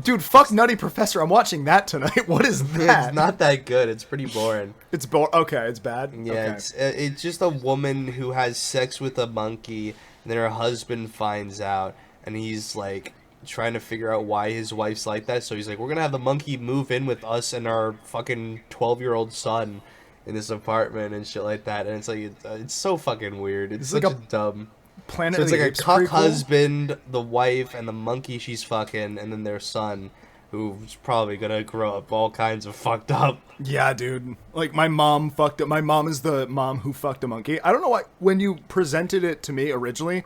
Dude, fuck Nutty Professor. I'm watching that tonight. What is that? it's not that good. It's pretty boring. It's okay, it's bad. Yeah, okay. it's just a woman who has sex with a monkey, and then her husband finds out, and he's like trying to figure out why his wife's like that. So he's like, "We're gonna have the monkey move in with us and our fucking 12-year-old son in this apartment and shit like that." And it's like it's so fucking weird. It's like such a a dumb. Planet So of it's the like a Apes cuck prequel? husband, the wife, and the monkey she's fucking, and then their son, who's probably gonna grow up all kinds of fucked up. Yeah, dude. Like my mom fucked up. My mom is the mom who fucked a monkey. I don't know why. When you presented it to me originally,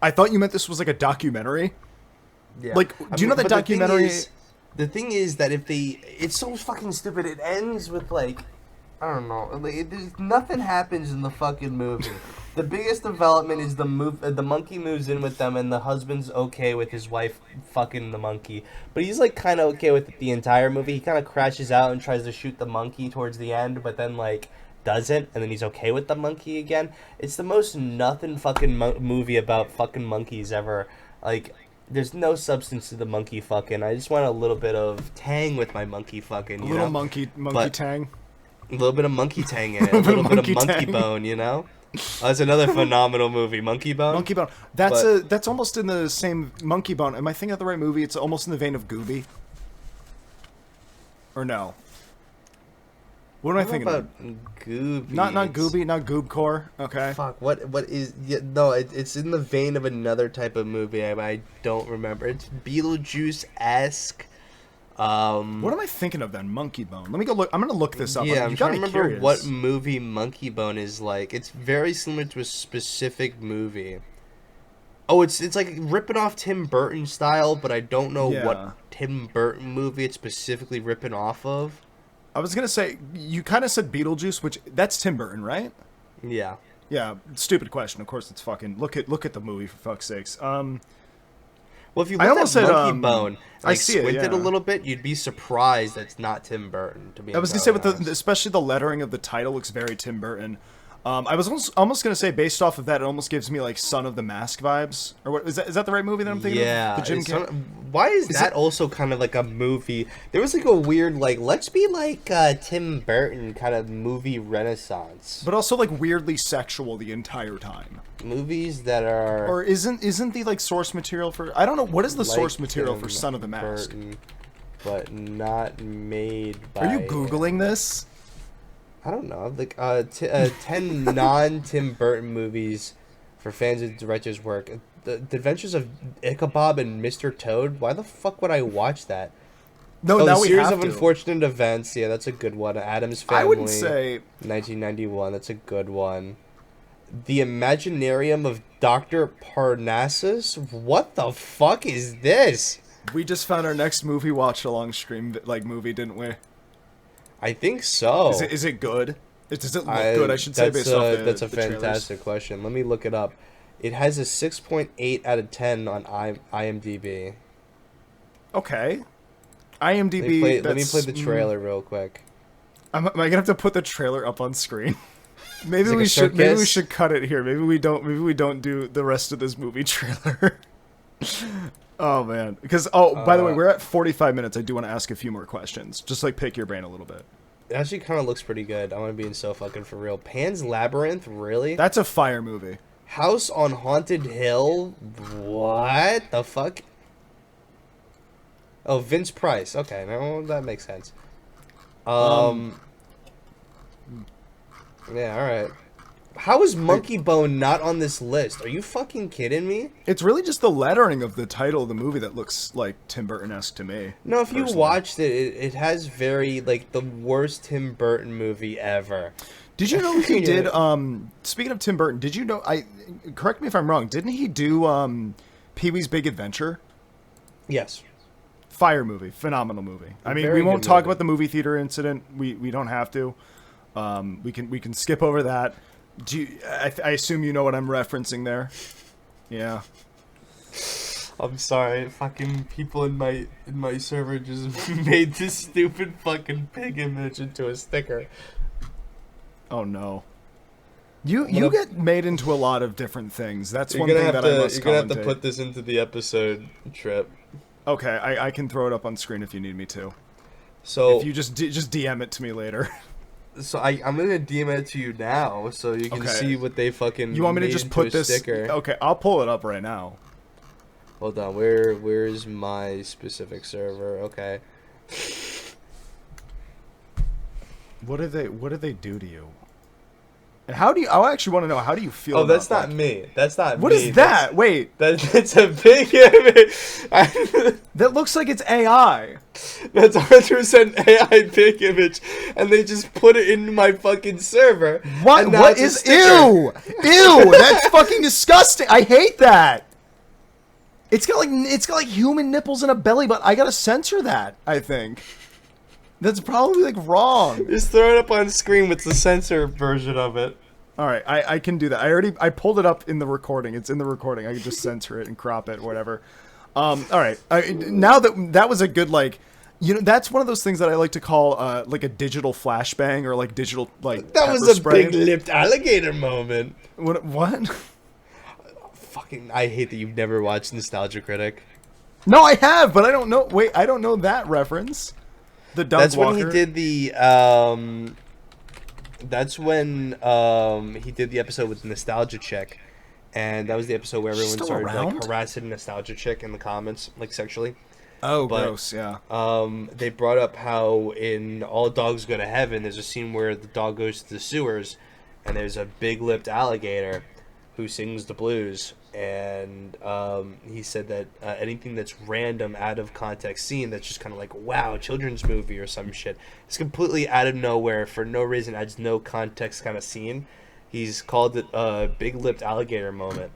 I thought you meant this was like a documentary. Yeah. Like, do you know that but the thing documentary? The thing is that it's so fucking stupid. It ends with like, I don't know, like, nothing happens in the fucking movie. The biggest development is the monkey moves in with them, and the husband's okay with his wife fucking the monkey. But he's like kind of okay with it the entire movie. He kind of crashes out and tries to shoot the monkey towards the end, but then like doesn't, and then he's okay with the monkey again. It's the most nothing fucking movie about fucking monkeys ever. Like, there's no substance to the monkey fucking. I just want a little bit of tang with my monkey fucking. A You little know? monkey But- tang. A little bit of monkey tang in it. A little bit of Monkey monkey tang. bone, you know? That's another phenomenal movie, Monkey Bone. Monkey Bone. That's almost in the same Monkey Bone. Am I thinking of the right movie? It's almost in the vein of Goode. Or no? What am I thinking about of? Gooby? Not It's- Gooby, not Goobcore. Okay. Fuck, what is... Yeah, no, it's in the vein of another type of movie. I don't remember. It's Beetlejuice-esque. What am I thinking of then? Monkey Bone. Let me go look. I'm gonna look this up. Yeah, You I'm got trying to me remember curious. what movie Monkey Bone is like. It's very similar to a specific movie. Oh, it's like ripping off Tim Burton style, but I don't know Yeah. what Tim Burton movie it's specifically ripping off of. I was gonna say you kind of said Beetlejuice, which that's Tim Burton, right? Yeah. Yeah. Stupid question. Of course, it's fucking. Look at the movie for fuck's sakes. Well, if you I look almost at said, Monkey Bone, I like see it, squinted yeah. a little bit, you'd be surprised that's not Tim Burton. To be I was gonna say with entirely honest. especially the lettering of the title looks very Tim Burton. I was almost gonna say based off of that, it almost gives me like Son of the Mask vibes. Or what is that? Is that the right movie that I'm thinking Yeah. of? The Jim it's Carrey. why is that it- also kind of like a movie? There was like a weird like let's be like Tim Burton kind of movie renaissance. But also like weirdly sexual the entire time. Movies that are Or isn't the like source material for? I don't know what is the like source material for Tim Son of the Mask. Burton, but not made by. Are you googling this? I don't know, like 10 non-Tim Burton movies for fans of the director's work. The Adventures of Ichabod and Mr. Toad. Why the fuck would I watch that? No, Oh, now the we Series have of to. Unfortunate Events. Yeah, that's a good one. Adam's Family. I wouldn't say 1991. That's a good one. The Imaginarium of Dr. Parnassus. What the fuck is this? we just found our next movie watch along stream like movie, didn't we? I think so. Is it good? Does it look good? I should say that's based off the that's a the trailers. fantastic question. Let me look it up. It has a 6.8 out of 10 on IMDb. Okay. IMDb. Let me play the that's- trailer real quick. Am I gonna have to put the trailer up on screen? Maybe like we a should. Maybe we circus? should cut it here. Maybe we don't. Maybe we don't do the rest of this movie trailer. Oh man. Because by the way, we're at 45 minutes. I do want to ask a few more questions. Just like pick your brain a little bit. It actually kind of looks pretty good. I'm gonna be so fucking for real. Pan's Labyrinth, really? That's a fire movie. House on Haunted Hill? What the fuck? Oh, Vince Price. Okay, now that makes sense. Yeah, alright. How is Monkey Bone not on this list? Are you fucking kidding me? It's really just the lettering of the title of the movie that looks like Tim Burton-esque to me. No, if you personally. watched it, it has very, like, the worst Tim Burton movie ever. Did you know he Yeah. did? Speaking of Tim Burton, did you know? Correct me if I'm wrong. Didn't he do Pee-wee's Big Adventure? Yes. Fire movie, phenomenal movie. I mean, Very we won't good talk movie. about the movie theater incident. We don't have to. We can skip over that. I assume you know what I'm referencing there. Yeah. I'm sorry, fucking people in my server just made this stupid fucking pig image into a sticker. Oh no. You get made into a lot of different things. That's one thing that I must You're gonna have to commentate. put this into the episode trip. Okay, I can throw it up on screen if you need me to. So If you just DM it to me later. I'm gonna DM it to you now, so you can Okay. see what they fucking. You want me to made just into put a this? sticker. Okay, I'll pull it up right now. Hold on, where's my specific server? Okay. What did they do to you? And how do you? I actually want to know, how do you feel? Oh, that's about, not me. That's not What me. is that? Wait, That's a big image. that looks like it's AI. That's 100% AI big image, and they just put it in my fucking server. What? and now What it's a is? sticker. Ew! That's fucking disgusting. I hate that. It's got like human nipples and a belly button. I gotta censor that. I think that's probably like wrong. Just throw it up on screen with the censor version of it. All right, I can do that. I pulled it up in the recording. It's in the recording. I can just censor it and crop it, whatever. All right. Now that was a good that's one of those things that I like to call like a digital flashbang or like digital like That pepper was a spray. big-lipped alligator moment. What? Fucking, I hate that you've never watched Nostalgia Critic. No, I have, but I don't know. Wait, I don't know that reference. The Doug That's Walker. when he did the That's when he did the episode with Nostalgia Chick, and that was the episode where everyone still started around? like harassing Nostalgia Chick in the comments, like sexually. Oh, But, gross. Yeah. They brought up how in All Dogs Go to Heaven, there's a scene where the dog goes to the sewers, and there's a big-lipped alligator who sings the blues, and he said that anything that's random, out of context scene that's just kind of like, wow, children's movie or some shit, it's completely out of nowhere for no reason, adds no context kind of scene. He's called it a big-lipped alligator moment.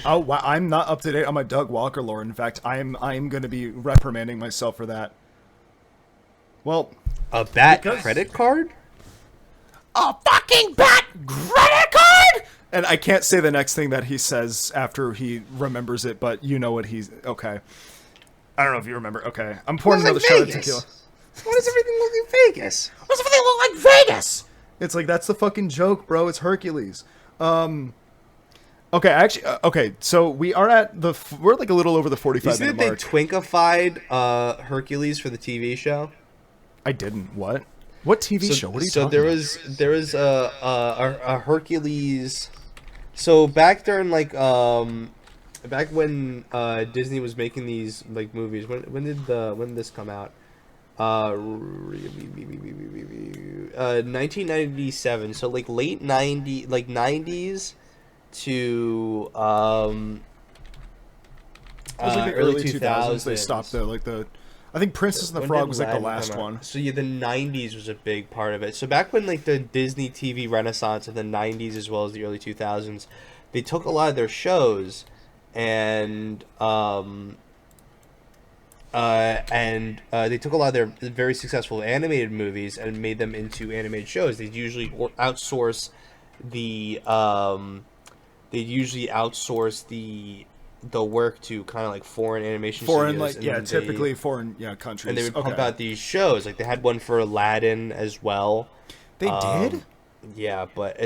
Oh wow, I'm not up to date on my Doug Walker lore. In fact, I'm going to be reprimanding myself for that. Well, A bat Because- credit card? a fucking bat credit card. And I can't say the next thing that he says after he remembers it, but you know what he's okay. I don't know if you remember. Okay, I'm pouring another shot of tequila. Why does everything look like Vegas? Why does everything look like Vegas? It's like that's the fucking joke, bro. It's Hercules. Okay, actually, okay. So we are at we're like a little over the You 45 see that minute they mark. twinkified Hercules for the TV show? I didn't. What? What TV show? What are you so talking there about? was there was a Hercules. So back during like back when Disney was making these like movies, when did this come out? 1997. So like late 90s to It was like the early 2000s. They 2000s. stopped the I think Princess and the When Frog did was like the Aladdin last come out? one. So yeah, the 90s was a big part of it. So back when like the Disney TV renaissance of the 90s as well as the early 2000s, they took a lot of their shows and they took a lot of their very successful animated movies and made them into animated shows. They'd usually outsource the work to kind of like foreign animation Foreign, studios, like, yeah, and typically foreign, countries. and they would pump Okay. out these shows. Like they had one for Aladdin as well. They did? Yeah, but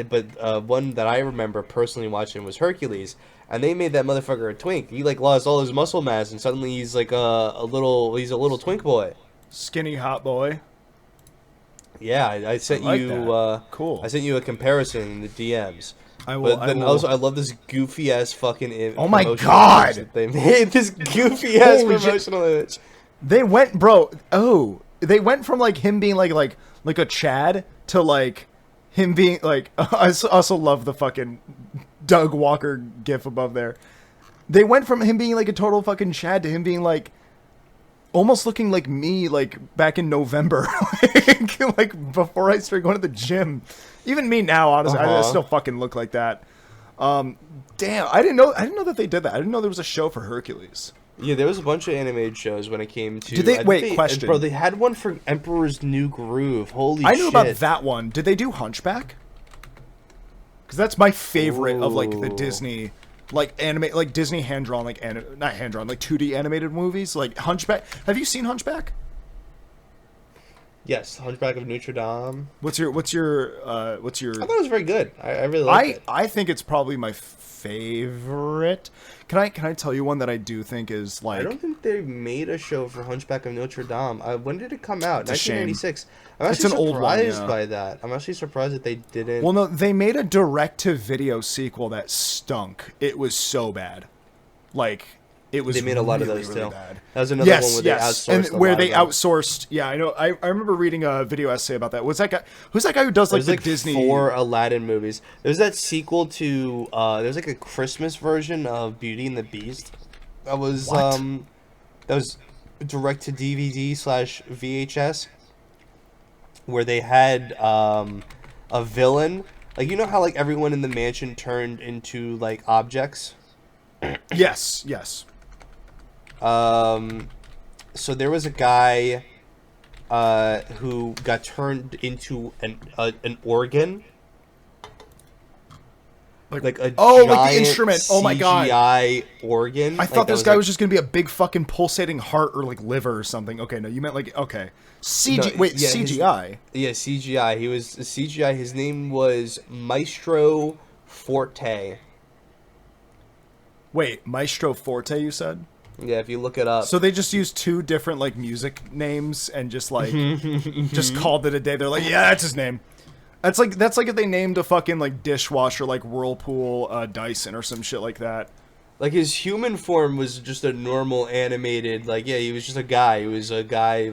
one that I remember personally watching was Hercules, and they made that motherfucker a twink. He like lost all his muscle mass, and suddenly he's like a little twink boy. Skinny hot boy. Yeah, I sent I like you. that. Cool. I sent you a comparison in the DMs. I will. But then I will. also, I love this goofy ass fucking. Oh my promotional God! image that they made this goofy ass Holy shit. promotional image. They went, bro. Oh, they went from like him being like a Chad to like him being like. I also love the fucking Doug Walker gif above there. They went from him being like a total fucking Chad to him being like almost looking like me, like back in November, like before I started going to the gym. Even me now, honestly, I still fucking look like that. Damn, I didn't know that they did that. I didn't know there was a show for Hercules. Yeah, there was a bunch of animated shows when it came to. Did they- I think wait, question. Bro, they had one for Emperor's New Groove. Holy shit! I knew about that one. Did they do Hunchback? Because that's my favorite of like the Ooh. Disney, like anime, like Disney hand drawn, like not hand drawn, like 2D animated movies. Like Hunchback. Have you seen Hunchback? Yes, Hunchback of Notre Dame. What's your I thought it was very good. I really liked it. I think it's probably my favorite. Can I tell you one that I do think is I like don't think they made a show for Hunchback of Notre Dame. When did it come out? It's a shame. 1996. I'm It's actually an old one, surprised yeah. by that. I'm actually surprised that they didn't. well no, they made a direct to video sequel that stunk. It was so bad. Like it was They made a lot of really, those really too. bad. That was another one where they outsourced and a where lot they of them. outsourced. Yeah, I know. I remember reading a video essay about that. What's that guy? Who's that guy who does like There's the like Disney? 4 Aladdin movies. There's that sequel to. There's like a Christmas version of Beauty and the Beast. That was What? that was direct to DVD / VHS, where they had a villain. Like you know how like everyone in the mansion turned into like objects. Yes, yes. So there was a guy who got turned into an organ. Like a like the giant instrument. Oh my God. CGI organ. I thought this guy was just gonna be a big fucking pulsating heart or like liver or something. Okay, no, you meant like okay, CG. No, wait, yeah, his- CGI. Yeah, CGI. He was CGI. His name was Maestro Forte. Wait, Maestro Forte. You said. Yeah, if you look it up. So they just used 2 different like music names and just like just called it a day. They're like, yeah, that's his name. That's like if they named a fucking like dishwasher like Whirlpool Dyson or some shit like that. Like his human form was just a normal animated, like, yeah, he was just a guy. He was a guy.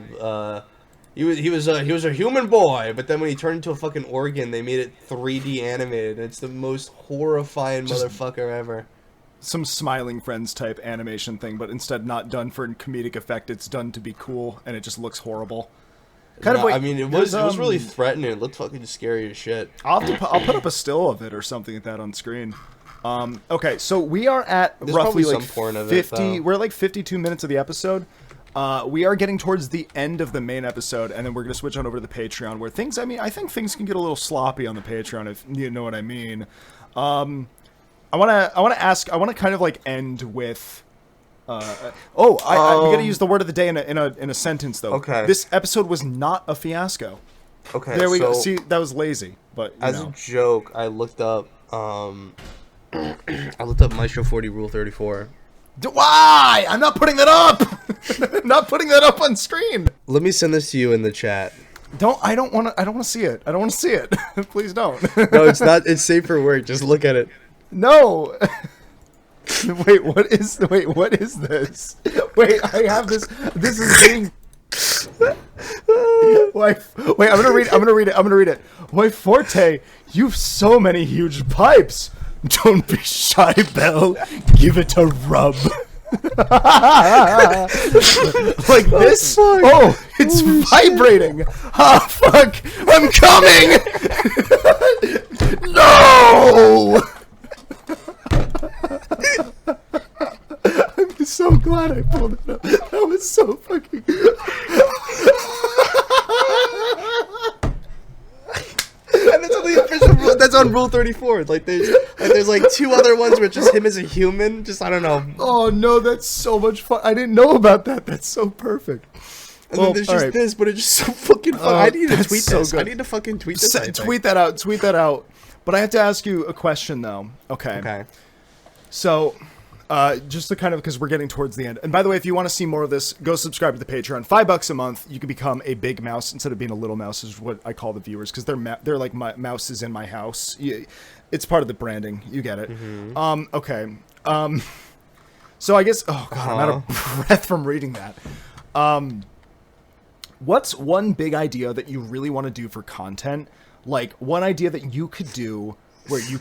He was a human boy, but then when he turned into a fucking organ, they made it 3D animated. It's the most horrifying motherfucker ever. Some Smiling Friends type animation thing, but instead not done for comedic effect. It's done to be cool, and it just looks horrible. I mean, it was really threatening. It looked fucking scary as shit. I'll put up a still of it or something like that on screen. Okay, so we are at roughly like 50. We're at like 52 minutes of the episode. We are getting towards the end of the main episode, and then we're gonna switch on over to the Patreon, where things. I mean, I think things can get a little sloppy on the Patreon, if you know what I mean. I wanna kind of like end with. We gotta use the word of the day in a sentence though. Okay. This episode was not a fiasco. Okay. There we go. See, that was lazy, but as a joke, I looked up. I looked up Maestro 40 Rule 34. Why? I'm not putting that up. Not putting that up on screen. Let me send this to you in the chat. I don't want to see it. I don't want to see it. Please don't. No, it's not. It's safe for work. Just look at it. No. Wait, what is this? Wait, I have this. This is being. Wait, I'm gonna read it. Why, Forte, you've so many huge pipes. Don't be shy, Belle. Give it a rub. Like this? Oh, it's vibrating. Ah, fuck. I'm coming. No. I'm so glad I pulled it up. That was so fucking. And that's on the official rule. That's on Rule 34. Like there's like two other ones where it's just him as a human. Just I don't know. Oh no, that's so much fun. I didn't know about that. That's so perfect. And then there's just this, but it's just so fucking fun. I need to tweet so this. good. I need to fucking tweet this. Tweet that out. Tweet that out. But I have to ask you a question though. Okay. Okay. So, just to kind of, because we're getting towards the end. And by the way, if you want to see more of this, go subscribe to the Patreon. $5 a month, you can become a big mouse instead of being a little mouse, is what I call the viewers, because they're like my mouses in my house. It's part of the branding. You get it. Mm-hmm. Okay. So I guess. Oh god, I'm out of breath from reading that. What's one big idea that you really want to do for content? Like one idea that you could do where you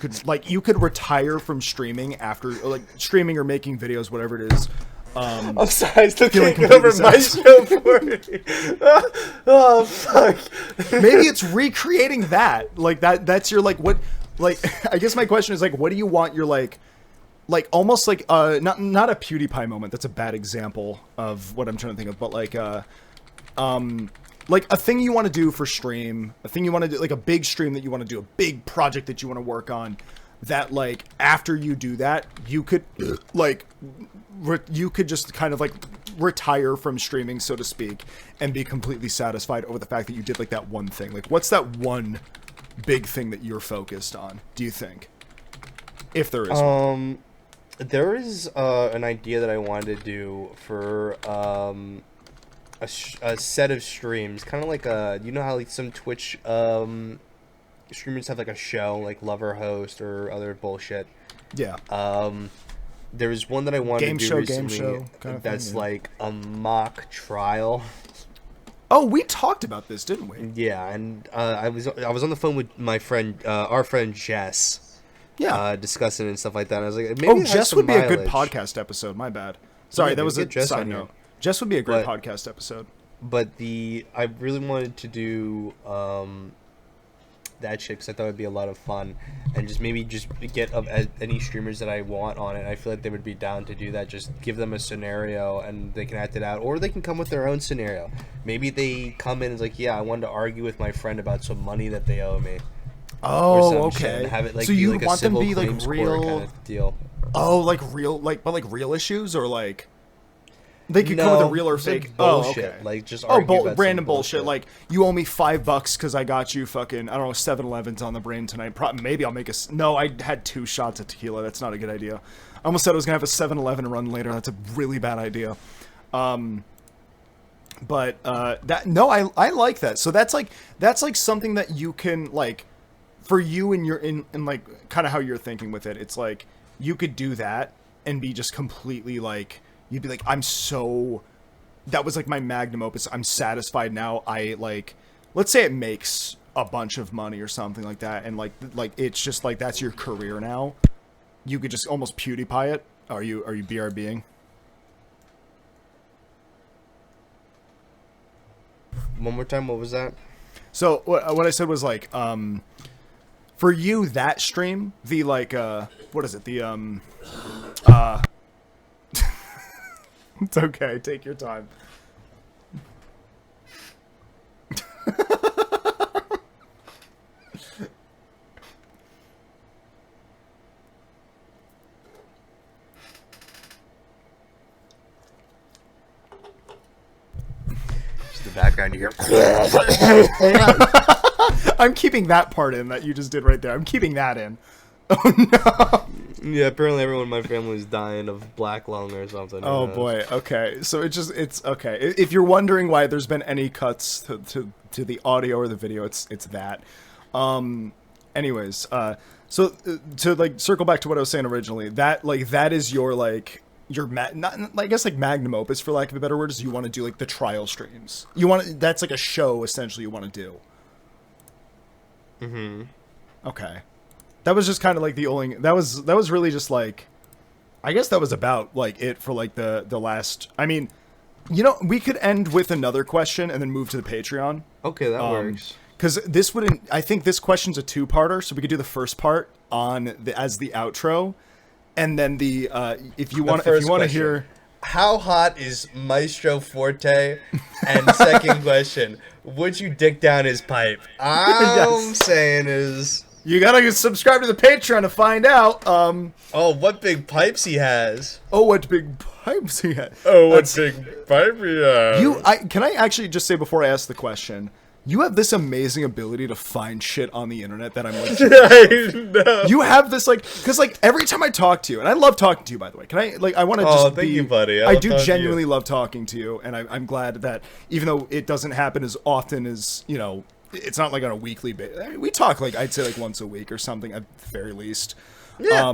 could retire from streaming after like streaming or making videos, whatever it is. I'm sorry, I still can't get over Maestro 40. Oh fuck. Maybe it's recreating that. Like that's your like what like I guess my question is like what do you want your like almost like not a PewDiePie moment. That's a bad example of what I'm trying to think of, but like a thing you want to do for stream, a thing you want to do, like a big stream that you want to do, a big project that you want to work on, that like after you do that, you could like you could just kind of like retire from streaming, so to speak, and be completely satisfied over the fact that you did like that one thing. Like what's that one big thing that you're focused on, do you think? If there is one. There is an idea that I wanted to do for a set of streams, kind of like you know how like some Twitch streamers have like a show, like Lover Host or other bullshit. Yeah. There was one that I wanted to do recently game show kind of that's thing, yeah. like a mock trial. Oh, we talked about this, didn't we? Yeah, and I was on the phone with my friend, our friend Jess. Yeah. Discussing and stuff like that. And I was like, maybe Jess would be a good podcast episode. My bad. Sorry, that was a Jess side note. Jess would be a great podcast episode. But I really wanted to do that shit because I thought it'd be a lot of fun, and just get any streamers that I want on it. I feel like they would be down to do that. Just give them a scenario and they can act it out, or they can come with their own scenario. Maybe they come in and like, yeah, I wanted to argue with my friend about some money that they owe me. Oh, okay. And have it, like, so you like want them to be like real kind of deal? Oh, like real, but like real issues, or like they could come with a real or fake. Bullshit. Oh, okay. Like just random bullshit. Like you owe me $5 because I got you fucking 7-Elevens on the brain tonight. Maybe I'll make a. No, I had 2 shots of tequila. That's not a good idea. I almost said I was gonna have a 7-Eleven run later. That's a really bad idea. But I like that. So that's like something that you can like for you and your in like kind of how you're thinking with it, it's like you could do that and be just completely like, you'd be like, that was like my magnum opus. I'm satisfied now. I like, let's say it makes a bunch of money or something like that, and like it's just like that's your career now. You could just almost PewDiePie it. Are you BRBing? One more time, what was that? So what I said was like, for you, that stream, the like, what is it? The it's okay. Take your time. Just the background you hear. I'm keeping that part in that you just did right there. I'm keeping that in. Oh no. Yeah, apparently everyone in my family is dying of black lung or something. Oh boy. Okay. So it's okay. If you're wondering why there's been any cuts to the audio or the video, it's that. Anyways, so to like circle back to what I was saying originally, that is your like your not I guess like magnum opus, for lack of a better word, is you want to do like the trial streams. That's like a show essentially you want to do. Mm-hmm. Okay. That was just kind of like the only, that was really just like, I guess that was about like it for like the last, I mean, you know, we could end with another question and then move to the Patreon. Okay, that works. Because this wouldn't, I think this question's a two-parter, so we could do the first part as the outro, and then if you want to hear, how hot is Maestro Forte? And second question, would you dick down his pipe? I'm saying is, you gotta subscribe to the Patreon to find out. Oh, what big pipes he has. Oh, what big pipes he has. Oh, what big pipe he has. Can I actually just say before I ask the question, you have this amazing ability to find shit on the internet that I'm like, I know. you have this like, because like every time I talk to you, and I love talking to you, by the way. Can I like, I want to just thank you, buddy. I do genuinely love talking to you, and I'm glad that even though it doesn't happen as often as, you know, it's not like on a weekly basis. I mean, we talk like, I'd say like once a week or something at the very least. Yeah.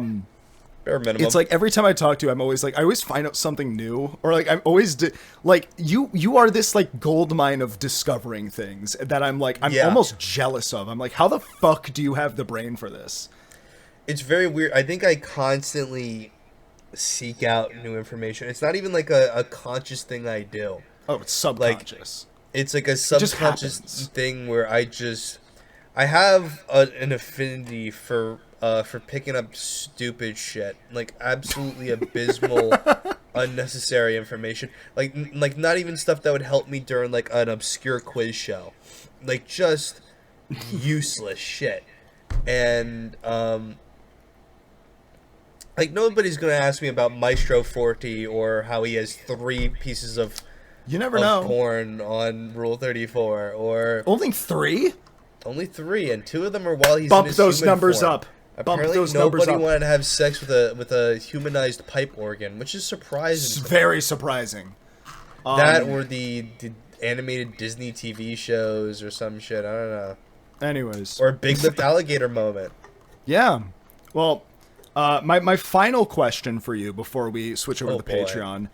Bare minimum. It's like every time I talk to you, I'm always like, I always find out something new, or like I'm always like you are this like gold mine of discovering things that I'm like, I'm almost jealous of. I'm like, how the fuck do you have the brain for this? It's very weird. I think I constantly seek out new information. It's not even like a conscious thing I do. Oh, it's subconscious. It's like a subconscious thing where I have an affinity for picking up stupid shit, like absolutely abysmal, unnecessary information, like not even stuff that would help me during like an obscure quiz show, like just useless shit, and like nobody's gonna ask me about Maestro Forte or how he has 3 pieces of you never know porn on Rule 34 or only 3. Only 3, and 2 of them are while he's bump in his those human numbers form. up. Apparently, Bump those numbers nobody up. wanted to have sex with a humanized pipe organ, which is surprising. It's very surprising. That or the animated Disney TV shows or some shit. I don't know. Anyways, Or a big lift alligator moment. Yeah. Well, my final question for you before we switch over to the Patreon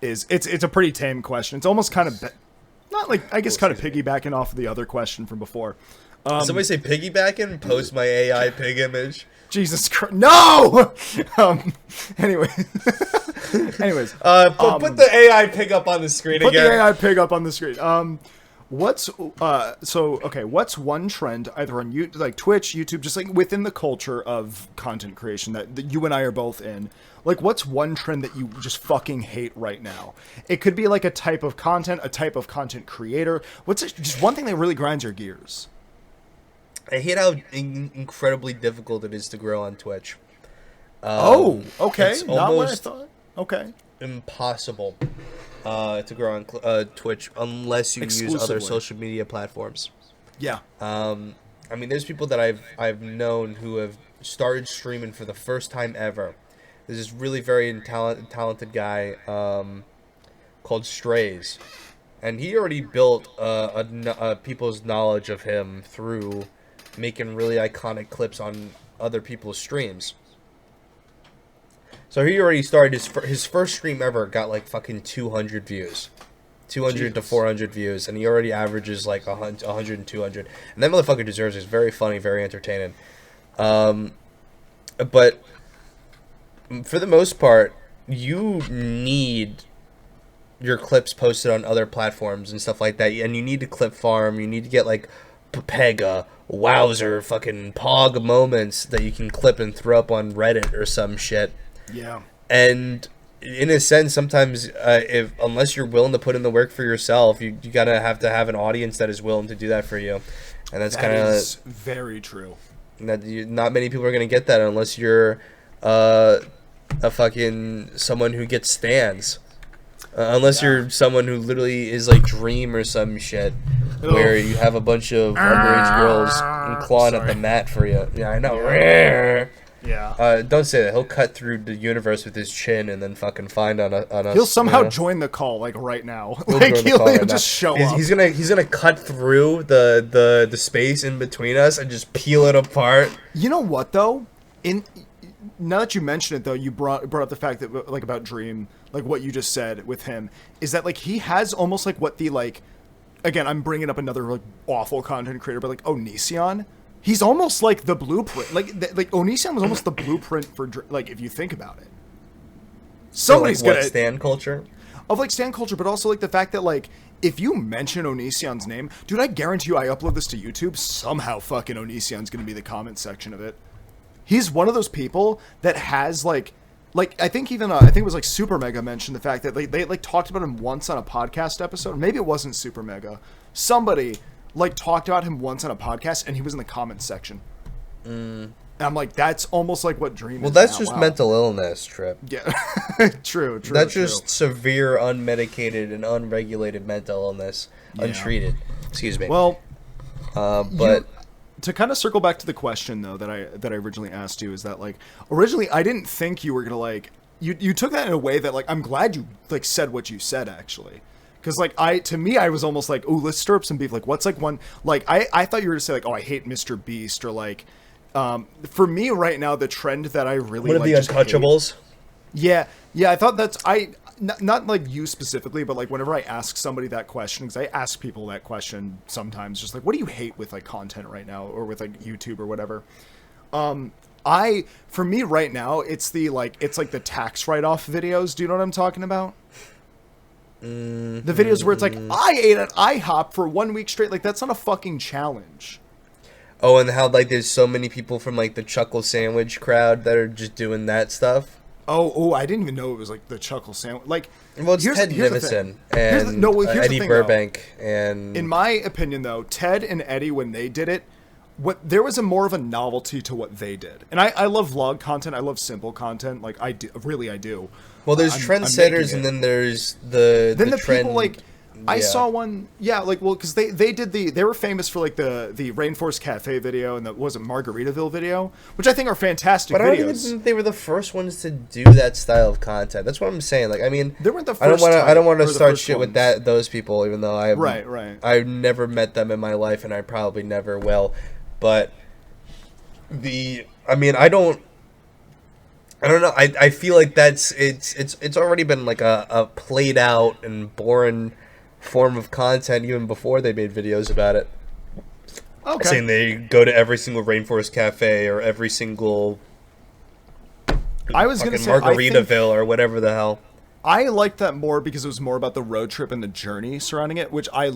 is it's a pretty tame question. It's almost kind of not like, I guess, kind of piggybacking off of the other question from before. Somebody say piggybacking? Post my AI pig image. Jesus Christ! No. Anyway. Anyways. Put the AI pig up on the screen again. Put the AI pig up on the screen. What's one trend either on like Twitch, YouTube, just like within the culture of content creation that you and I are both in? Like, what's one trend that you just fucking hate right now? It could be like a type of content creator. Just one thing that really grinds your gears? I hate how incredibly difficult it is to grow on Twitch. Okay. It's Not what I almost thought. Okay. impossible to grow on Twitch unless you use other Exclusively. social media platforms. Yeah. I mean, there's people that I've known who have started streaming for the first time ever. There's this really very talented guy called Strays, and he already built people's knowledge of him through making really iconic clips on other people's streams. So he already started his first stream ever got like fucking 200 views. 200 to 400 views, and he already averages like 100 and 200. And that motherfucker deserves it. It's very funny, very entertaining. But for the most part, you need your clips posted on other platforms and stuff like that, and you need to clip farm. You need to get like Pepega, Wowzer, fucking Pog moments that you can clip and throw up on Reddit or some shit. Yeah. And in a sense, sometimes if unless you're willing to put in the work for yourself, you gotta have to have an audience that is willing to do that for you, and that's kind of very true. That not many people are gonna get that unless you're a fucking someone who gets stands. Unless you're someone who literally is like Dream or some shit, where you have a bunch of underage girls clawing at the mat for you. Yeah, I know. Yeah. Don't say that. He'll cut through the universe with his chin and then fucking find on us. He'll somehow join the call like right now. He'll just show up. He's gonna cut through the space in between us and just peel it apart. You know what though? Now that you mention it though, you brought up the fact that like about Dream, like what you just said with him, is that like he has almost like what the like, again I'm bringing up another like awful content creator, but like Onision. He's almost like the blueprint. Like Onision was almost the blueprint for like if you think about it. Somebody's like, gonna stan culture of like stan culture, but also like the fact that like if you mention Onision's name, dude, I guarantee you, I upload this to YouTube, somehow fucking Onision's gonna be the comment section of it. He's one of those people that has like I think even I think it was like Super Mega mentioned the fact that they like talked about him once on a podcast episode. Maybe it wasn't Super Mega. Somebody like talked about him once on a podcast, and he was in the comments section. And I'm like, that's almost like what Dream is. Well, that's now. just Wow. mental illness, Trip. Yeah, true. That's just severe, unmedicated, and unregulated mental illness, untreated. Excuse me. Well, but to kind of circle back to the question though that I originally asked you is that like originally I didn't think you were gonna like you took that in a way that like I'm glad you like said what you said actually. Because, like, to me, I was almost like, ooh, let's stir up some beef. Like, what's, like, one... Like, I thought you were going to say, like, oh, I hate Mr. Beast. Or, like... for me, right now, the trend that I really, one of the Untouchables? Yeah, I thought that's... Not, like, you specifically, but, like, whenever I ask somebody that question... Because I ask people that question sometimes. Just, like, what do you hate with, like, content right now? Or with, like, YouTube or whatever? For me, right now, it's the tax write-off videos. Do you know what I'm talking about? The videos where it's like, I ate at IHOP for 1 week straight. Like, that's not a fucking challenge. Oh, and how, like, there's so many people from, like, the Chuckle Sandwich crowd that are just doing that stuff. Oh, I didn't even know it was, like, the Chuckle Sandwich. Like, well, it's Ted Nivison and Eddie Burbank. And in my opinion, though, Ted and Eddie, when they did it, there was more of a novelty to what they did. And I love vlog content. I love simple content. Like, I do. Well, there's trendsetters, and then there's the trend, people like I saw one, because they were famous for like the Rainforest Cafe video and the Margaritaville video, which I think are fantastic. But videos. I don't even think they were the first ones to do that style of content. That's what I'm saying. Like, I mean, they weren't the first. I don't want to start shit with those people, even though right. I've never met them in my life, and I probably never will. But I don't know. I feel like it's already been like a played out and boring form of content even before they made videos about it. Okay. Saying they go to every single Rainforest Cafe or every single Margaritaville or whatever the hell. I liked that more because it was more about the road trip and the journey surrounding it, which I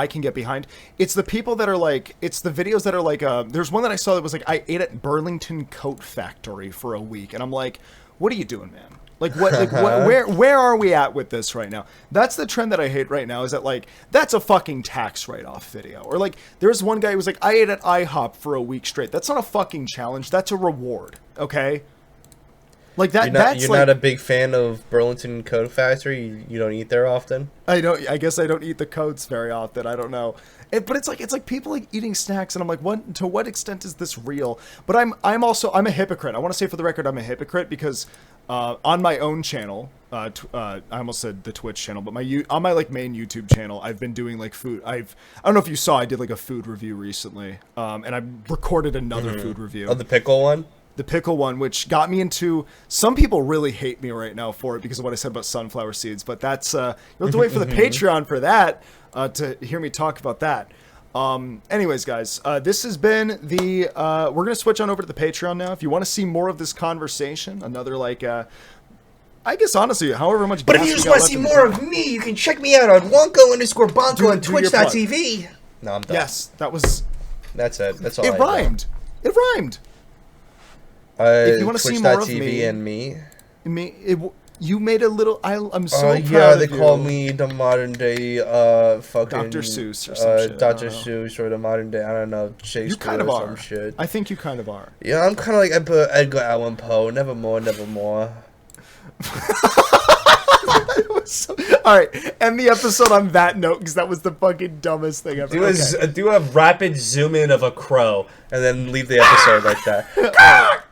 can get behind. It's the people that are like, it's the videos that are like, there's one that I saw that was like, I ate at Burlington Coat Factory for a week. And I'm like, what are you doing, man? Like, where are we at with this right now? That's the trend that I hate right now, is that like, that's a fucking tax write-off video. Or like, there's one guy who was like, I ate at IHOP for a week straight. That's not a fucking challenge. That's a reward. Okay. Like that. You're not a big fan of Burlington Coat Factory. You don't eat there often. I don't. I guess I don't eat the coats very often. I don't know. But it's like people like eating snacks, and I'm like, what? To what extent is this real? But I'm a hypocrite. I want to say for the record, I'm a hypocrite because on my own channel, I almost said the Twitch channel, but on my like main YouTube channel, I've been doing like food. I don't know if you saw, I did like a food review recently, and I recorded another food review. Oh, the pickle one. The pickle one, which got me into. Some people really hate me right now for it because of what I said about sunflower seeds. But that's you'll have to wait for the Patreon for that to hear me talk about that. Anyways, guys, this has been the. We're gonna switch on over to the Patreon now. If you want to see more of this conversation, another like. I guess honestly, however much. But if you just want to see more of me, you can check me out on Wonko_Bonko on Twitch.tv. No, I'm done. Yes, that was. That's it. That's all. It rhymed. It rhymed. If you want to see more of me and me, you made a little. I'm so proud yeah, of they you. call me the modern day fucking Dr. Seuss or some shit. Dr. Seuss or the modern day, I don't know, Shakespeare You kind of or are. some shit. I think you kind of are. Yeah, I'm kind of like Edgar Allan Poe. Nevermore, nevermore. All right, end the episode on that note because that was the fucking dumbest thing ever. Do a rapid zoom in of a crow and then leave the episode like that.